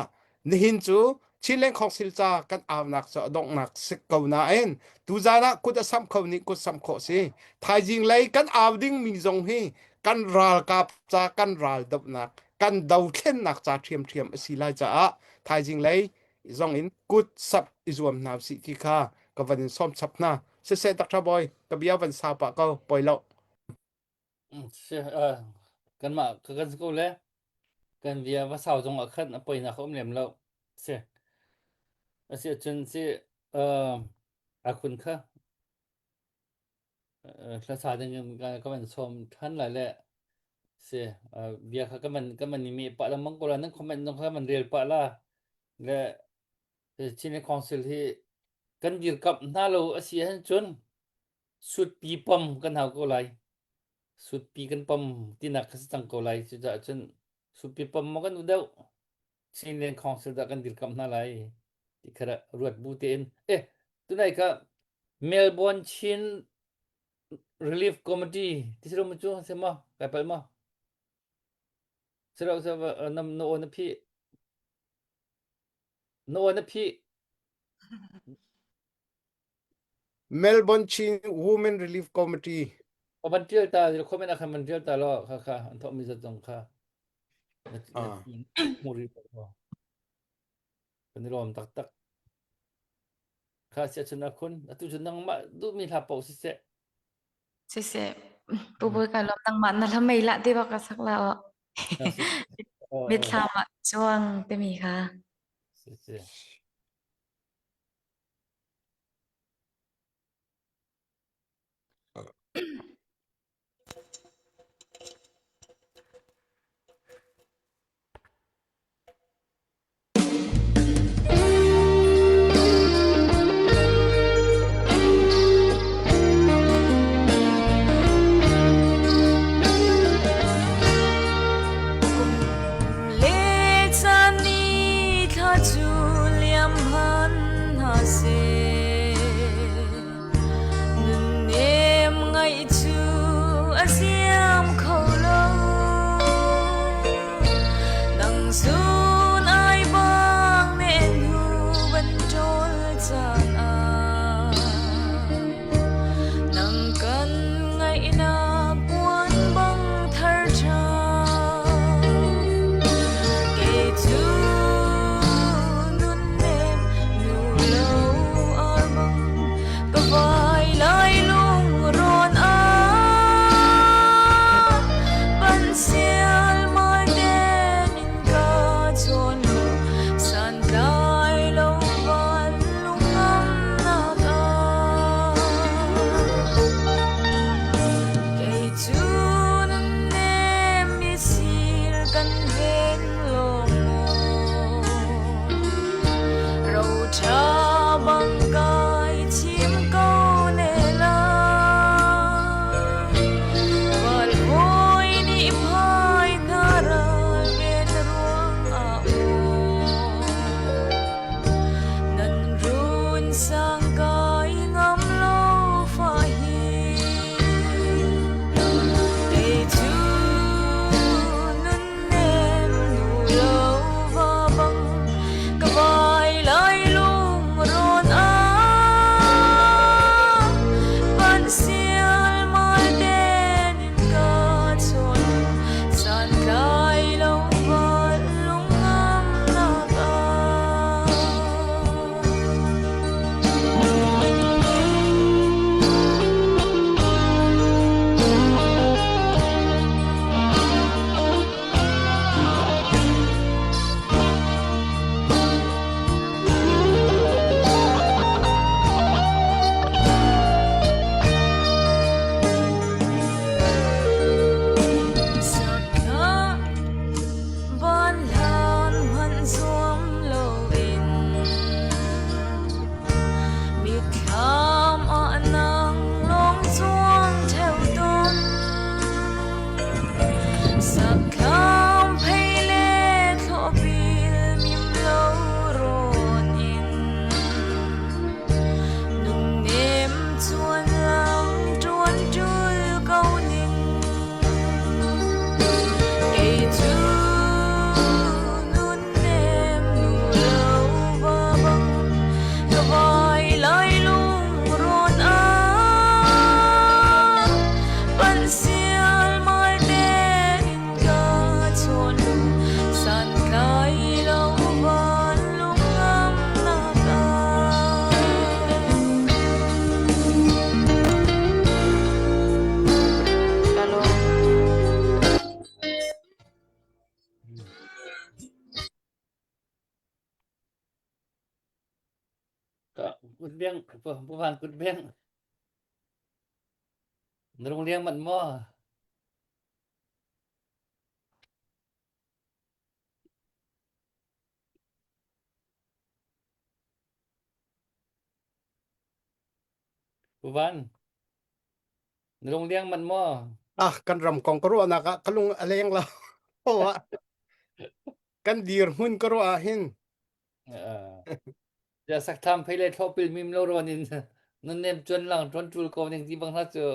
ni hin chu chilen khong sil cha kan aw nak so dong nak sik ko na en tu za na ku da sam kho ni ku sam kho se thai jing lai kan aw ding mi jong hi kan ral kap cha kan ral dop nak kan dau thlen nak cha thiam si lai cha a thai jing lai zong in kut sap izuam na si ki kha ka van som sap na se Dr. Boy kabia van sa pa ko poi lo se kan ma kan ko le kan via va sao jong a khat na poi na khom lem lo se se chun se a kun kha la sa ding ka man som than lai le se via kha ka man ni mi pa la mang ko la nan comment nong kha man real pa la le chine council hi kan dir kap na lo asia han chun sut pi pam kan ha ko lai sut pi kan pam tinak ka sang ko lai chu ja chun sut pi pam mo kan udau chine council da kan dir kap na lai ti khara ruat bu te en tunai ka Melbourne Chin Relief Committee ti sero mu chu se ma kai pal ma sero sa nam no na phi Melbourne Chin Women Relief Committee ban tial ta ro comment a khan man tial ta lo kha an tho mi za jong kha na muri ko kan rom tak kha se chuna kun atu chunang ma du mi la pau se se pupoy ka lom nang man na lamay la di ba kasak la o mit sama chuang te mi ka se lệ cha ni tha chu liam han ha se nun em ngai chu asiam khâu lo nang sun ai bang ne nu ban trol chan a nang kan ngai na quan bang thar cha kể chu nun nem nu lo ar bang ka vai lai lung ron a ban sial mai den in ka chon lu san lai lo van lung am na ka kể chu nun nem mi sil kan ven lo mo rau cha bang kai chim câu nè la wal hoi ni phai na ra ven ruang a o nan run sang kai ngam lo fa hi kể chu nun nem nu lo va bang ka vai lai lung ron a ban sial mai den in ka chon san kai lo va lung am na ka sakha ban lan man zuam lo in mi tham a nang long zuang theo ton sakam phei le tho bil mim lo ron in nung nem chuan lang tuan tul câu ning kể chu nun nem nu lo va bang ka vai lai lung ron a ban sial mai den in ka chon lu san kai lo van lung am na ka Hello. Ka kun biang pu van kun biang nrung liang man mo pu van nrung liang man mo kan ram kong ko ro na ka kalung aleng la o wa kan dir hun ko ro a hin ja sak tham phei le tho pil mim lo ron in nun nem chuan lang chuan tul ko ning ti bang na chu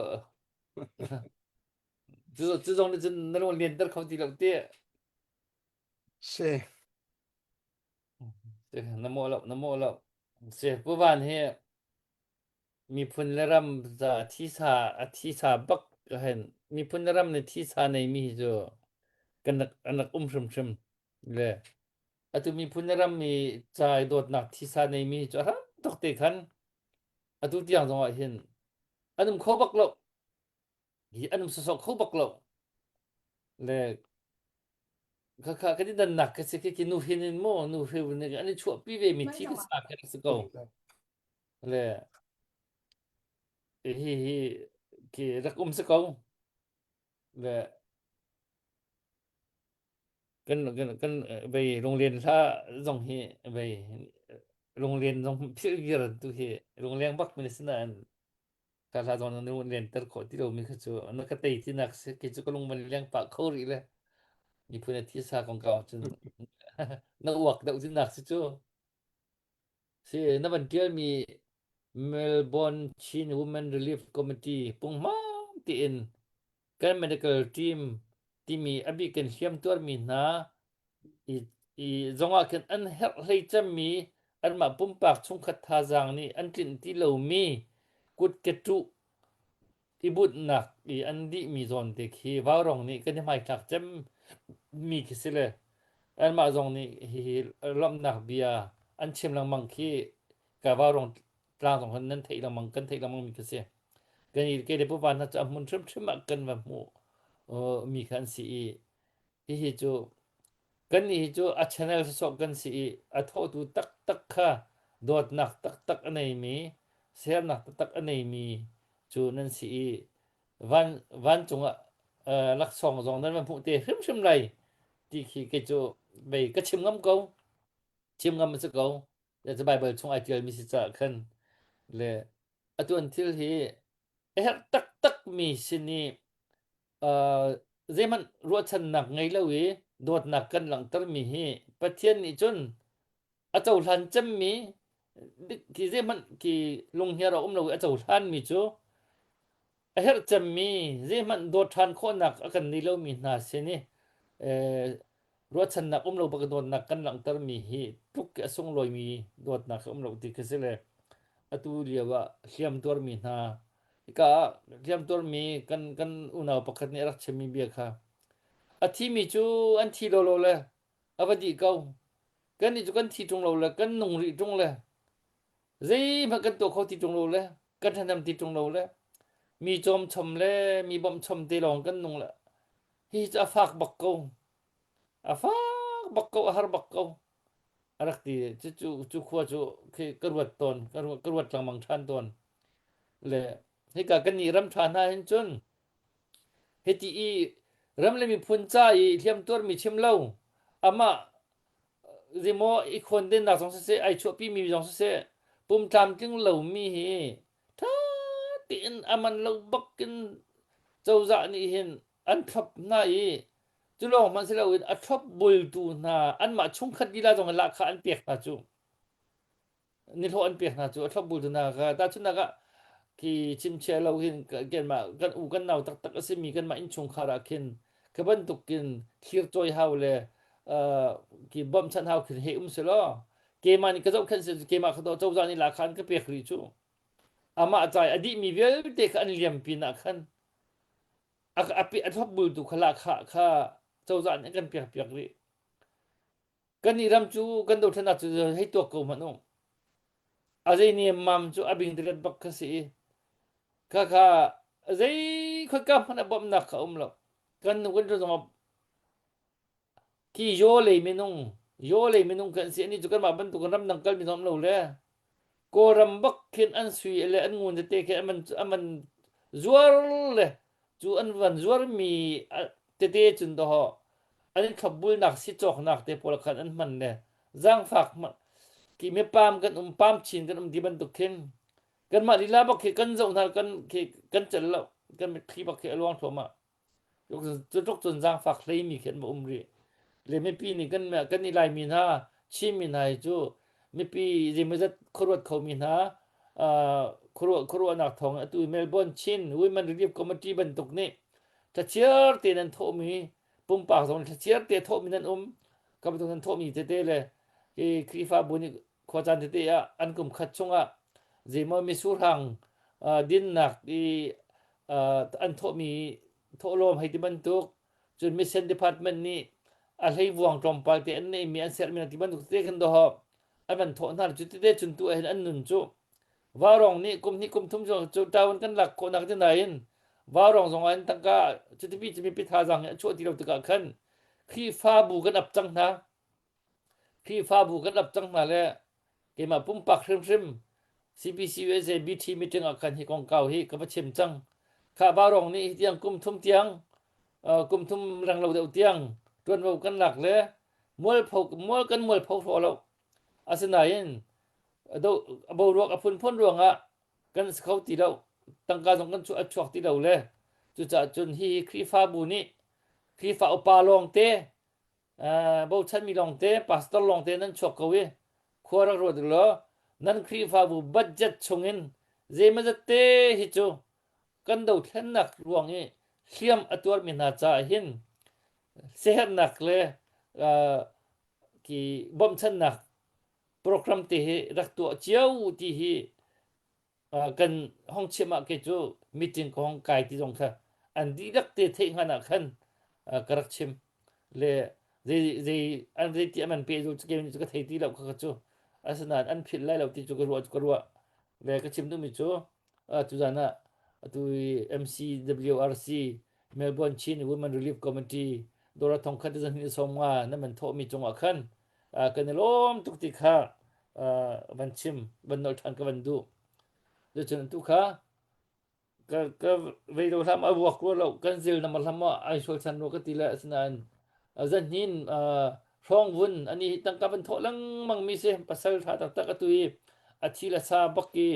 zu zong de nrung lian dar khau ti lo te se namo lo se pu van heมีพุนละรำจะที่สาบักเห็นมีพุนละรำในที่สาในมีจ้ะกันนักอันนักชมเลยอะตุมีพุนละรำมีใจโดดหนักที่สาในมีจ้ะฮะตกเตะขันอะตุที่อย่างจังหวะเห็นอันนั้นเขาบักโลอันนั้นสอกเขาบักโลเลยข้าก็ที่ดันหนักก็สิกินนูเห็นโมนูเห็นเนี่ยอันนี้ชั่วปีเวมีที่สาแค่สกอเลย ki rak se ko le kan về Long Liên sa dòng hi về Long Liên dòng phía kia tu hi Long Liên Bắc mình xin là cả là dòng Long Liên ter ko ti lo mi khachu nó cái tây ti nak se ki chu ko Long Liên pa khâu ri le ni phun ti sa kong cao chun nó uak đậu tin nak se chu si na ban kia mi Melbourne Chin Women Relief Committee pung ma ti in kan medical team ti mi abi kan hiam tur mi na i zonga kan an her hlei cham mi an ma pum pak chung khat tha jang ni an tin ti lo mi kut ke tu i but nak i an di mi zon te khi wa rong ni kan mai thak cham mi ki sile an ma zong ni hi lom nak bia an chem lang mang khi ka wa rong tlang zong han nan thei lang mang kan thei lang mang mi ki se kan i ke de pu van na cha mun trim trim ma kan wa mu mi kan si hi chu kan ni chu a channel so kan si a tho tu tak tak kha dot nak tak tak anei mi ser nak tak tak anei mi chu nan si van van chunga lak song zong nan man pu te hrim hrim lai ti khi ke chu bei ka chim ngam se ko ya the bible chung ai tel mi si cha khan le atun thil hi her tak tak mi sini zeman ruat chan nak ngai lawi dot nak kan lang tar mi hi pathian ni chun a chau hlan cham mi ki zeman ki lung hia ra lo a chau hlan mi chu a her cham mi zeman dot than kho nak akan ni lo mi na se ni ruat chan nak lo ba dot nak kan lang tar mi hi tuk ke sung loi mi dot nak lo ti ke se le atu liawa hliam tor mi na ka hliam tor mi kan una pakhat ni rak chemi bia kha a thi mi chu an thi lo le avadi kau kan ni chu kan thi tung lo le kan nung ri tung le zai ma kan to kho thi tung lo le kan thanam thi tung lo le mi chom chom le mi bom chom te long kan nung le hi cha fak bak ko a fak bak ko har bak ko arak ti chu khwa chu ke karwat ton karwat lang mang than ton le hi ka kan ni ram than na hin chun heti i ram le mi phun cha i thiam tor mi chim lo ama zimo i khon den na song se ai chu pi mi song se pum tam ting lo mi hi tha tin aman lo bakin chau za ni hin an thap na i chu lo man se lo a thap bul tu na an ma chung khat di la jong la kha an pek na chu ni lo an pek na chu a thap bul tu na ga ta chu na ga ki chim che lo hin gen ma kan u kan naw tak tak ase mi kan ma in chung khara khin ka ban tukin thir choi haw le ki bom chan haw khin he se lo ke ma ni ka zo khan se ke ma kho chau za ni la khan ka pek ri chu ama chai adi mi vel te ka an liam pi na khan a pi a thop bul tu khala kha chau za ni kan pek pek ri kan ni ram chu kan do thana chu hei to ko ma no a zai ni mam chu abing de bak ka si kha zai khoi kam na bom na ka lo kan nu kan zo ma ki yo le minung kan si ni chu kan ma ban tu kan ram nang kal mi nom lo le ko ram bak khin an sui le an ngun te ke aman zuar le chu an van zuar mi te chun do ho an khabul nak si chok nak te pol khan an man le zang fak ki me pam kan pam chin kan di ban tu khin kan ma lila bak ke kan zo na kan chal lo kan me khi bak ke alwang thoma yok chu tok chun jang fak hlei mi khen ma umri le me pi ni kan ni lai mi na chi mi nai chu me pi ji me zat khorot kho mi na khoro nak thong tu Melbourne Chin Women Relief Committee ban tuk ni ta chiar te nan tho mi pum pa zong ta chiar te tho mi nan ka bu nan tho mi te le ki khifa bu ni kho chan te ya an kum khat chunga zemo mi sur hang din nak i an tho mi tho lom hai ti ban tuk chun mission department ni a lei vuang tom pa te an nei mi an ser mi ti ban tuk te khan do ho an ban tho na chu te chun tu an nun chu warong ni kum thum chu tawn kan lak ko nak te nain warong zong an tang ka chu ti pi tha jang chu ti lo ta khan khi fa bu kan ap chang na khi fa bu kan ap chang na le ke ma pum pak hrim CPC USA BT meeting akan hi kong kau hi ka chim chang khá bao rong ni tiang kum thum tiang kum thum rang lo deu tiang tuan vô kan lak le mol kan mol phau tho lo asina in do bo ruak apun phon ruanga kan khau ti lo tangka jong kan chu achuak ti lo le chu cha chun hi khri fa bu ni khri fa opa long te bo chan mi long te pastor long te nan chok ko wi khora ro de lo nan khri fa bu budget chungin je ma te hi chu kan do thlen nak ruang hi hliam atur min na cha hin seher nak le ki bom chan nak program ti hi rak tu chiao ti hi kan hong chima ke chu meeting ko hong kai ti jong kha an di rak te the ngana khan karak chim le ze an re ti man pe ju ke ni chu ka thei ti lo kha chu asana an phil lai lo ti chu ko ro le ka chim tu mi chu tu jana tu MCWRC Melbourne Chin Women Relief Committee dora thong khat zan ni somwa na man tho mi chung khan kan lom tuk ti kha ban chim ban nol than ka ban du de chen tu kha ka ve do tham a wak ro lo kan zil na mal hama ai sol san ro ka ti la snan zan nin rong vun ani tang ka ban tho lang mang mi se pasal tha tak tak atui athi la sa bakki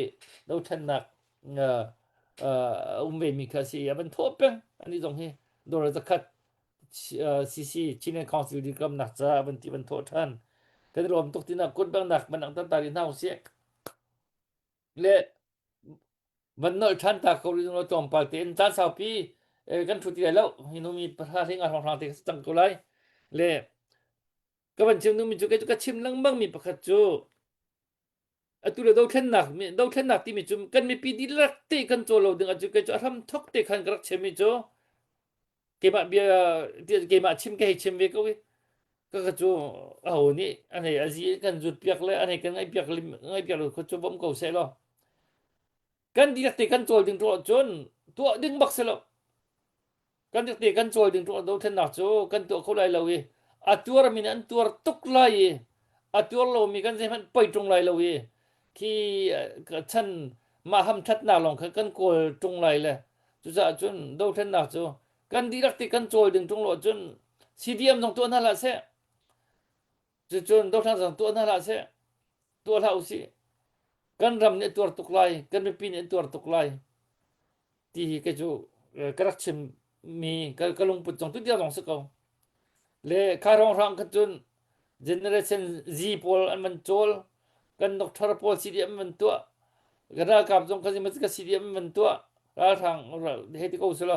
do than nak ve mi kha si ban tho peng ani jong he dor za khat CC China Council di kam nak cha ban ti ban tho than kan rom tuk ti na kun bang nak man ang ta ta ri nau se leวันนอชันตาเขาเรียกว่าจอมปาเต็นจ้าสาวปีกันทุติแล้วฮินุมีประธานที่งานของทางเทคสังกุไลเล่ก็วันชิมนุมีจุกจุกชิมลังบังมีประคัตจูตุเลดาวเทนนักมีดาวเทนนักที่มีจุมกันมีปีดีลักตีกันโจโลดึงจุกจุกทำทกตีกันกระเชมิจูเกมาเบียเกมาชิมแกให้ชิมเวก็วิก็กระจูเอานี่อันไหนอาจีกันจุดเปียกเลยอันไหนกันไอเปียกเลยไอเปียกเลยเขาจูบ่มเขาเสร็จแล้วกันดีตีกันโจลดึงตัวจนตัวดึงบักเสร็จกันดีตีกันโจลดึงตัวดูเทนนักโจกันตัวเขาไล่เราอีตัวเรามีอันตัวตุกไล่ตัวเรามีกันเส้นมันไปตรงไล่เราอีที่ฉันมาทำชัดหน้าลงกันโกลตรงไล่เลยจุดจนดูเทนนักโจกันดีตีกันโจลดึงตรงเราจนCDMตรงตัวนั่นแหละเสียจนดูทางสองตัวนั่นแหละเสียตัวเราสิกันรำเนี่ยตัวตุกไลกันไม่ปีเนี่ยตัวตุกไลที่ก็จูกระชิมมีก็ลงปุ่นจงทุกอย่างลงสักเอาเลยข้ารองรังกันจนเจเนอเรชัน Z พอลอันมันโจลกันดรพอล CDM มันตัวกันรากาบจงกันมันก็ CDM มันตัวราทางเราเฮติโกสุล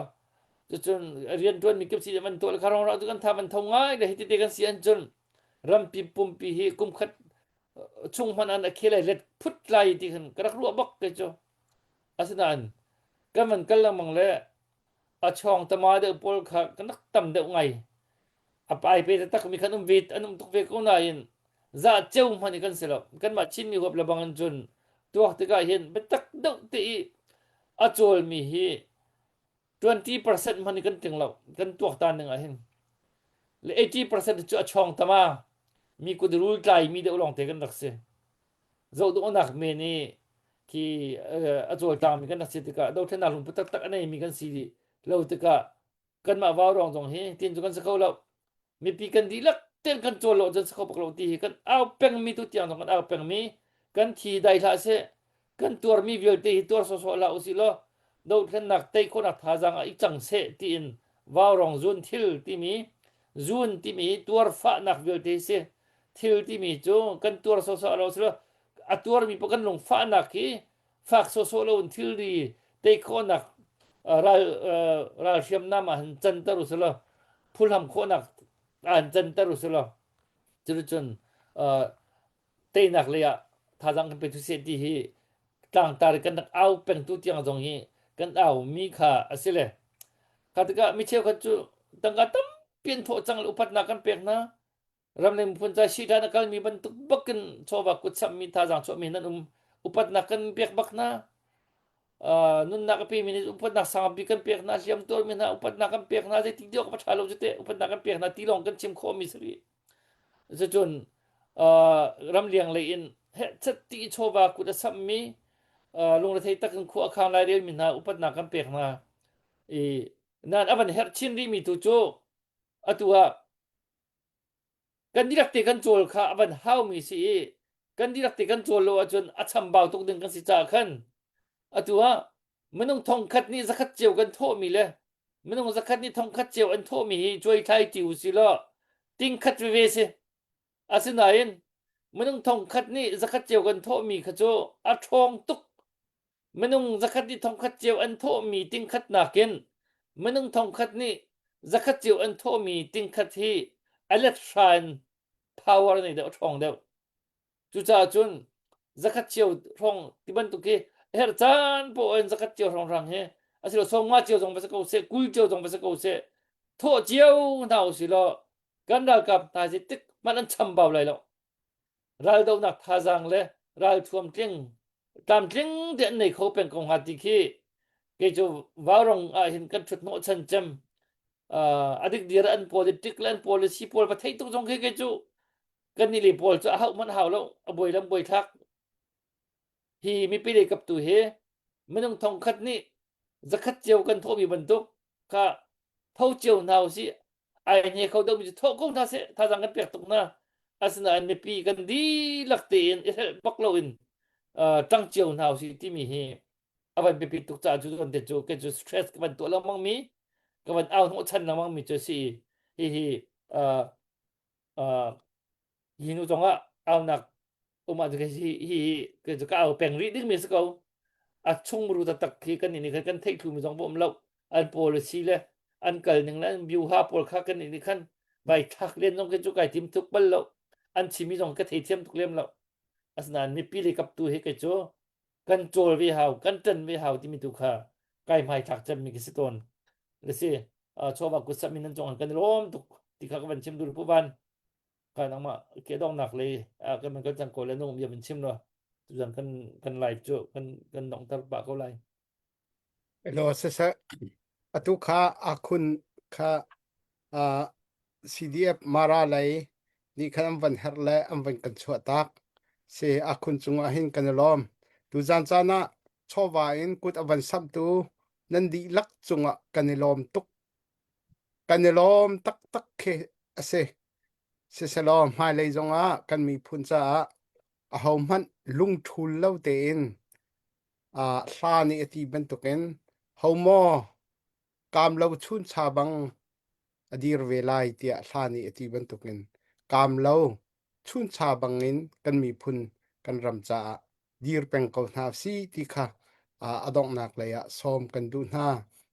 จนเรียนตัวมีกับ CDM มันตัวข้ารองรังตัวกันทำมันทงง่ายเลยเฮติเตกันเสียนจนรำปีปุ่มปีฮีกุมขัดช่วงมันอันเคลียร์เล็ดพุทธไล่ที่ขันกระรัวบักเกจอาสนันก็มันก็ละมังเลยอาช่องตมาเดือปอลขาก็นักต่ำเดือไงอาไปไปแต่ตักมีขนมวิทอันนั้นตุกเวกุนายนจะเจ้ามันนี่กันเสร็จแล้วกันมาชิมมีหัวระบังจนตัวที่ก็เห็นเป็นตักดุตีอาโจลมีฮี20%มันนี่กันถึงแล้วกันตัวตาหนึ่งเห็นและ80%จะช่องตมามีกุดรูลใจมีเดือดร้อนเทกันนักเสียเราดูนักเมนี่ที่อาจจะตามมีกันนักเสียติกาเราเท่านั้นลุงพุทธตักอันนี้มีกันสีเราติกากันมาว่าร้องตรงเฮตีนจุกันสักเขาเรามีปีกันดีลักเต้นกันโจรเราจนสักเขาบอกเราตีกันเอาเป่งมีตัวเตียงตรงกันเอาเป่งมีกันทีได้ละเสียกันตัวมีวิวตีตัวโซโซเราสิล้อเราเท่านักเตะคนนักท่าจังอีกจังเสตีนว่าร้องจุนทิลที่มีจุนที่มีตัวฟ้านักวิวตีเสียทิลที่มีจูกันตัวโซโซเราสิล้อตัวมีปกันลงฟ้านักที่ฝากโซโซเราทิลดีเตะคนนักราเชียมน้ำอันจันทรุสละพูดทำคนนักอันจันทรุสละจุดจนเตะนักเลยอะถ้าจังกันเป็นทุเสียดีต่างตากันนักเอาเป็นตุที่ยังตรงนี้กันเอามีค่าสิเลยข้าตึกไม่เชื่อกันจูตั้งกันตั้มเปลี่ยนโถจังอุปัตนากันเปียกนะรำเล่มพุ่นใจชีดานักมีบรรทุกบักกันโชว์บักกุศลมีท่าจังโชว์มีนั่นอุปัตนากันเปียกบักนะnun nakapi minit upat nak sangabi kan pek na siyam tor mina upat nak kan pek na ti dio ka chalo jete upat nak kan pek na tilong kan chim kho misri so chun ram liang le in he chat ti choba ku da sammi lung la thei tak kan khu akhang lai rel mina upat nak kan pek na อีนั่นอันเฮร์ชินรีมีตุโจอตัวกันดีรักเตกันโจลค่ะอันเฮามีสิกันดีรักเตกันโจลโลจนอัชมบ่าวตุกดึงกันสิจ่าขันอตัวมันต้องทองคัดนี่สักคัดเจียวกันโทมีเลยมันต้องสักคัดนี่ทองคัดเจียวอันโทมีช่วยไทยติวสิละติ้งคัดเวสิอาศัยนันมันต้องทองคัดนี่สักคัดเจียวกันโทมีขจโจอัทองตุกมันต้องสักคัดนี่ทองคัดเจียวอันโทมีติ้งคัดนาเกนมันต้องทองคัดนี่สักคัดเจียวอันโทมีติ้งคัดที่อิเล็กทรอนพาวเวอร์นี่เดี๋ยวทองเดี๋ยวจุจ้าจุนสักคัดเจียวทองที่บันตุกีเฮร์จานพอเอ็นสักคัดเจียวทองรังเฮอาศัยเราส่งมาเจียวทองไปสักเอาเสกุยเจียวทองไปสักเอาเสโทเจียวน่าเอาสิละกันดากับตาจิติกมันอันชำเบาเลยแล้วเราดูนักท่าจังเลยเราทวมจริงตามจริงเดี๋ยวในเขาเป็นกองหัดที่ขี้เกจูวารองเห็นกันชุดโนชันจำadik dira an politik lan policy pol pathai tu jong ke chu kan ni li pol cha hau man hau lo aboi lam boi thak hi mi pi le kap tu he menung thong khat ni zakhat cheu kan tho bi ban tu ka thau cheu naw si ai ne khau do mi tho ko tha se tha jang kan pek tuk na asna an mi pi kan di lak te in pak lo in tang cheu naw si ti mi he aban pi pi tuk cha chu don te chu ke chu stress kan tu lo mang miก็มันเอาทั้งชั้นนะมั้งมีเจอสี่ฮีเอ่อเอ่อยินุจงอ่ะเอาหนักอุมาจะฮีก็จะเอาแปลงรีดึงมีสกเอาอ่ะช่วงมรูตะตักที่กันนี่กันเทคทูมีจงบ่มเราอันโพลิซีเลยอันเกิลหนึ่งแล้วบิวฮาโพลค่ากันนี่ขั้นใบทักเรียนจงกันจุกไก่ทิมทุกบัลเราอันชิมีจงก็เทียมทุกเล่มเราอัศนันมีปีเลยกับตัวเฮกโจกันโจลวิหาวกันเต้นวิหาวที่มีตุค่าไก่ไม้ทักจะมีกิสตนKasi coba ku sa minan jong kan rom tu ti ka ban chim dur pu ban ka nang ma ke dong nak le kan man kan jang ko le nong ya ban chim lo tu jang kan lai chu kan dong tar ba ko lai โลเซซะอตุขาอาคุณขาอ่า CDF มาราไลนี่ขันวันเฮร์และอันวันกันชัวตักเสอาคุณจงอาหินกันล้อมดูจานจานะชอบวาอินกุดอวันซับตูนันดีลักจงอ่ะกันล้อมตุกกันล้อมตักตักเคเสเสล้อมหายเลยจงอ่ะกันมีพุนจ้าอาหอมันลุงทุนเล่าเตนซานี่อติบันตุกันเฮาโมกามเราชุนชาบังอดีรเวลาเตียซานี่อติบันตุกันกามเราชุนชาบังอินกันมีพุนกันรำจาดีรเป็นกองนาซีที่ค่ะอดอกนักเลยอะซ้อมกันดูหน้า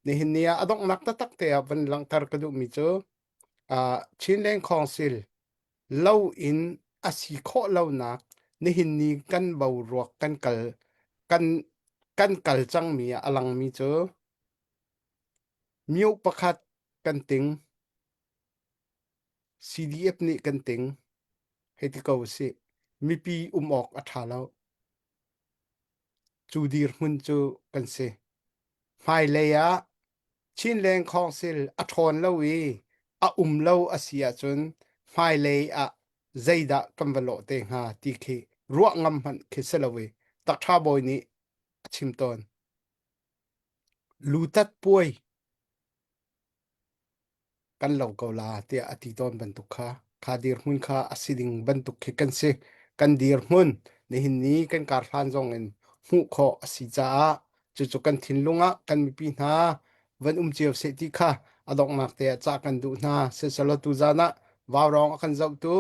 ในหินเนียอดอกนักตักเตียวันหลังตารกระดูมิโจชินเลงคองซิลเล่าอินอาศิโคเล่านักในหินนี้กันเบารวกกันกัลกันกันกัลจังมีอลังมีโจมิวประคัดกันติง CDF นี่กันติงให้ที่เขาสิมีปีออกอัฐาแล้วจูดีร์มุนจูกันสิไม่เลยอะชินแรงคองซิลอัทอนแล้ววีแล้วอาเซียจนไม่เลยอะใจดะกันวโลเตงหาตีเครัวงำมันคิสลาวีตักท่าบอยนี้ชิมตอนลูตัดป่วยกันเหล่าเกาลาเตียอติตอนบรรทุกขาดีร์มุนขาอสิดิงบรรทุกเขกันสิกันดีร์มุนในหินนี้กันการฟันจงเงินหูขออสิจ้าจุกันทิ้นลุงะกันมีปีนาวันเจียวเสติค่ะอดอกนักเตะจากกันดูนาเสสลตุจานะวาวรองกันเจ้าตู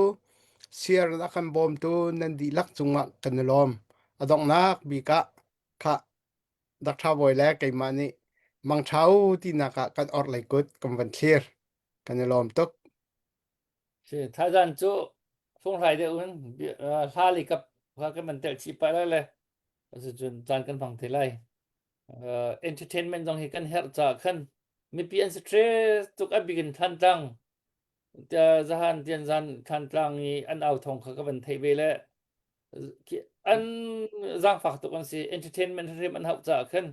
เสียร์กันบอมตูนันดีลักจุงะกันลอมอดอกนักบีกะค่ะดักท้าบอยแล้วไกมานี่มังเช้าที่นักกันออร์ไลกุดกันวันเคลียร์กันลอมตุก 是他让做送来的问哈里กับ他根本เตชิไปแล้วเลยก็จะจนจานกันฟังทีไรentertainment ตรงที่กันเฮร์จากขันมีเปลี่ยนสเตรสทุกอันบินทันจังจะจะหันเตียนจันทันจังนี้อันเอาทองเขาก็เป็นไทยไปแล้วอันร่างฝากตุกันสิ entertainment ที่มันหักจากขัน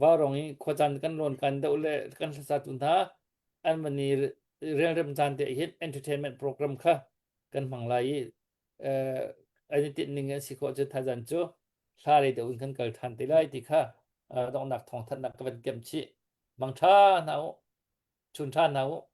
ว่าตรงนี้ขวจันกันรวนกันเดาเลยกันสัตว์ตุนท่าอันมันนี่เรื่องเริ่มจานเดียฮิต entertainment program ค่ะกันฝังไหลอันนี้ติดหนึ่งสิขอจะทำจันจูซาเลยเดี๋ยวกันเกิดทันทีไรที่ค่ะต้องหนักทองทันหนักกันเกมชี mang tha nào chun tha nào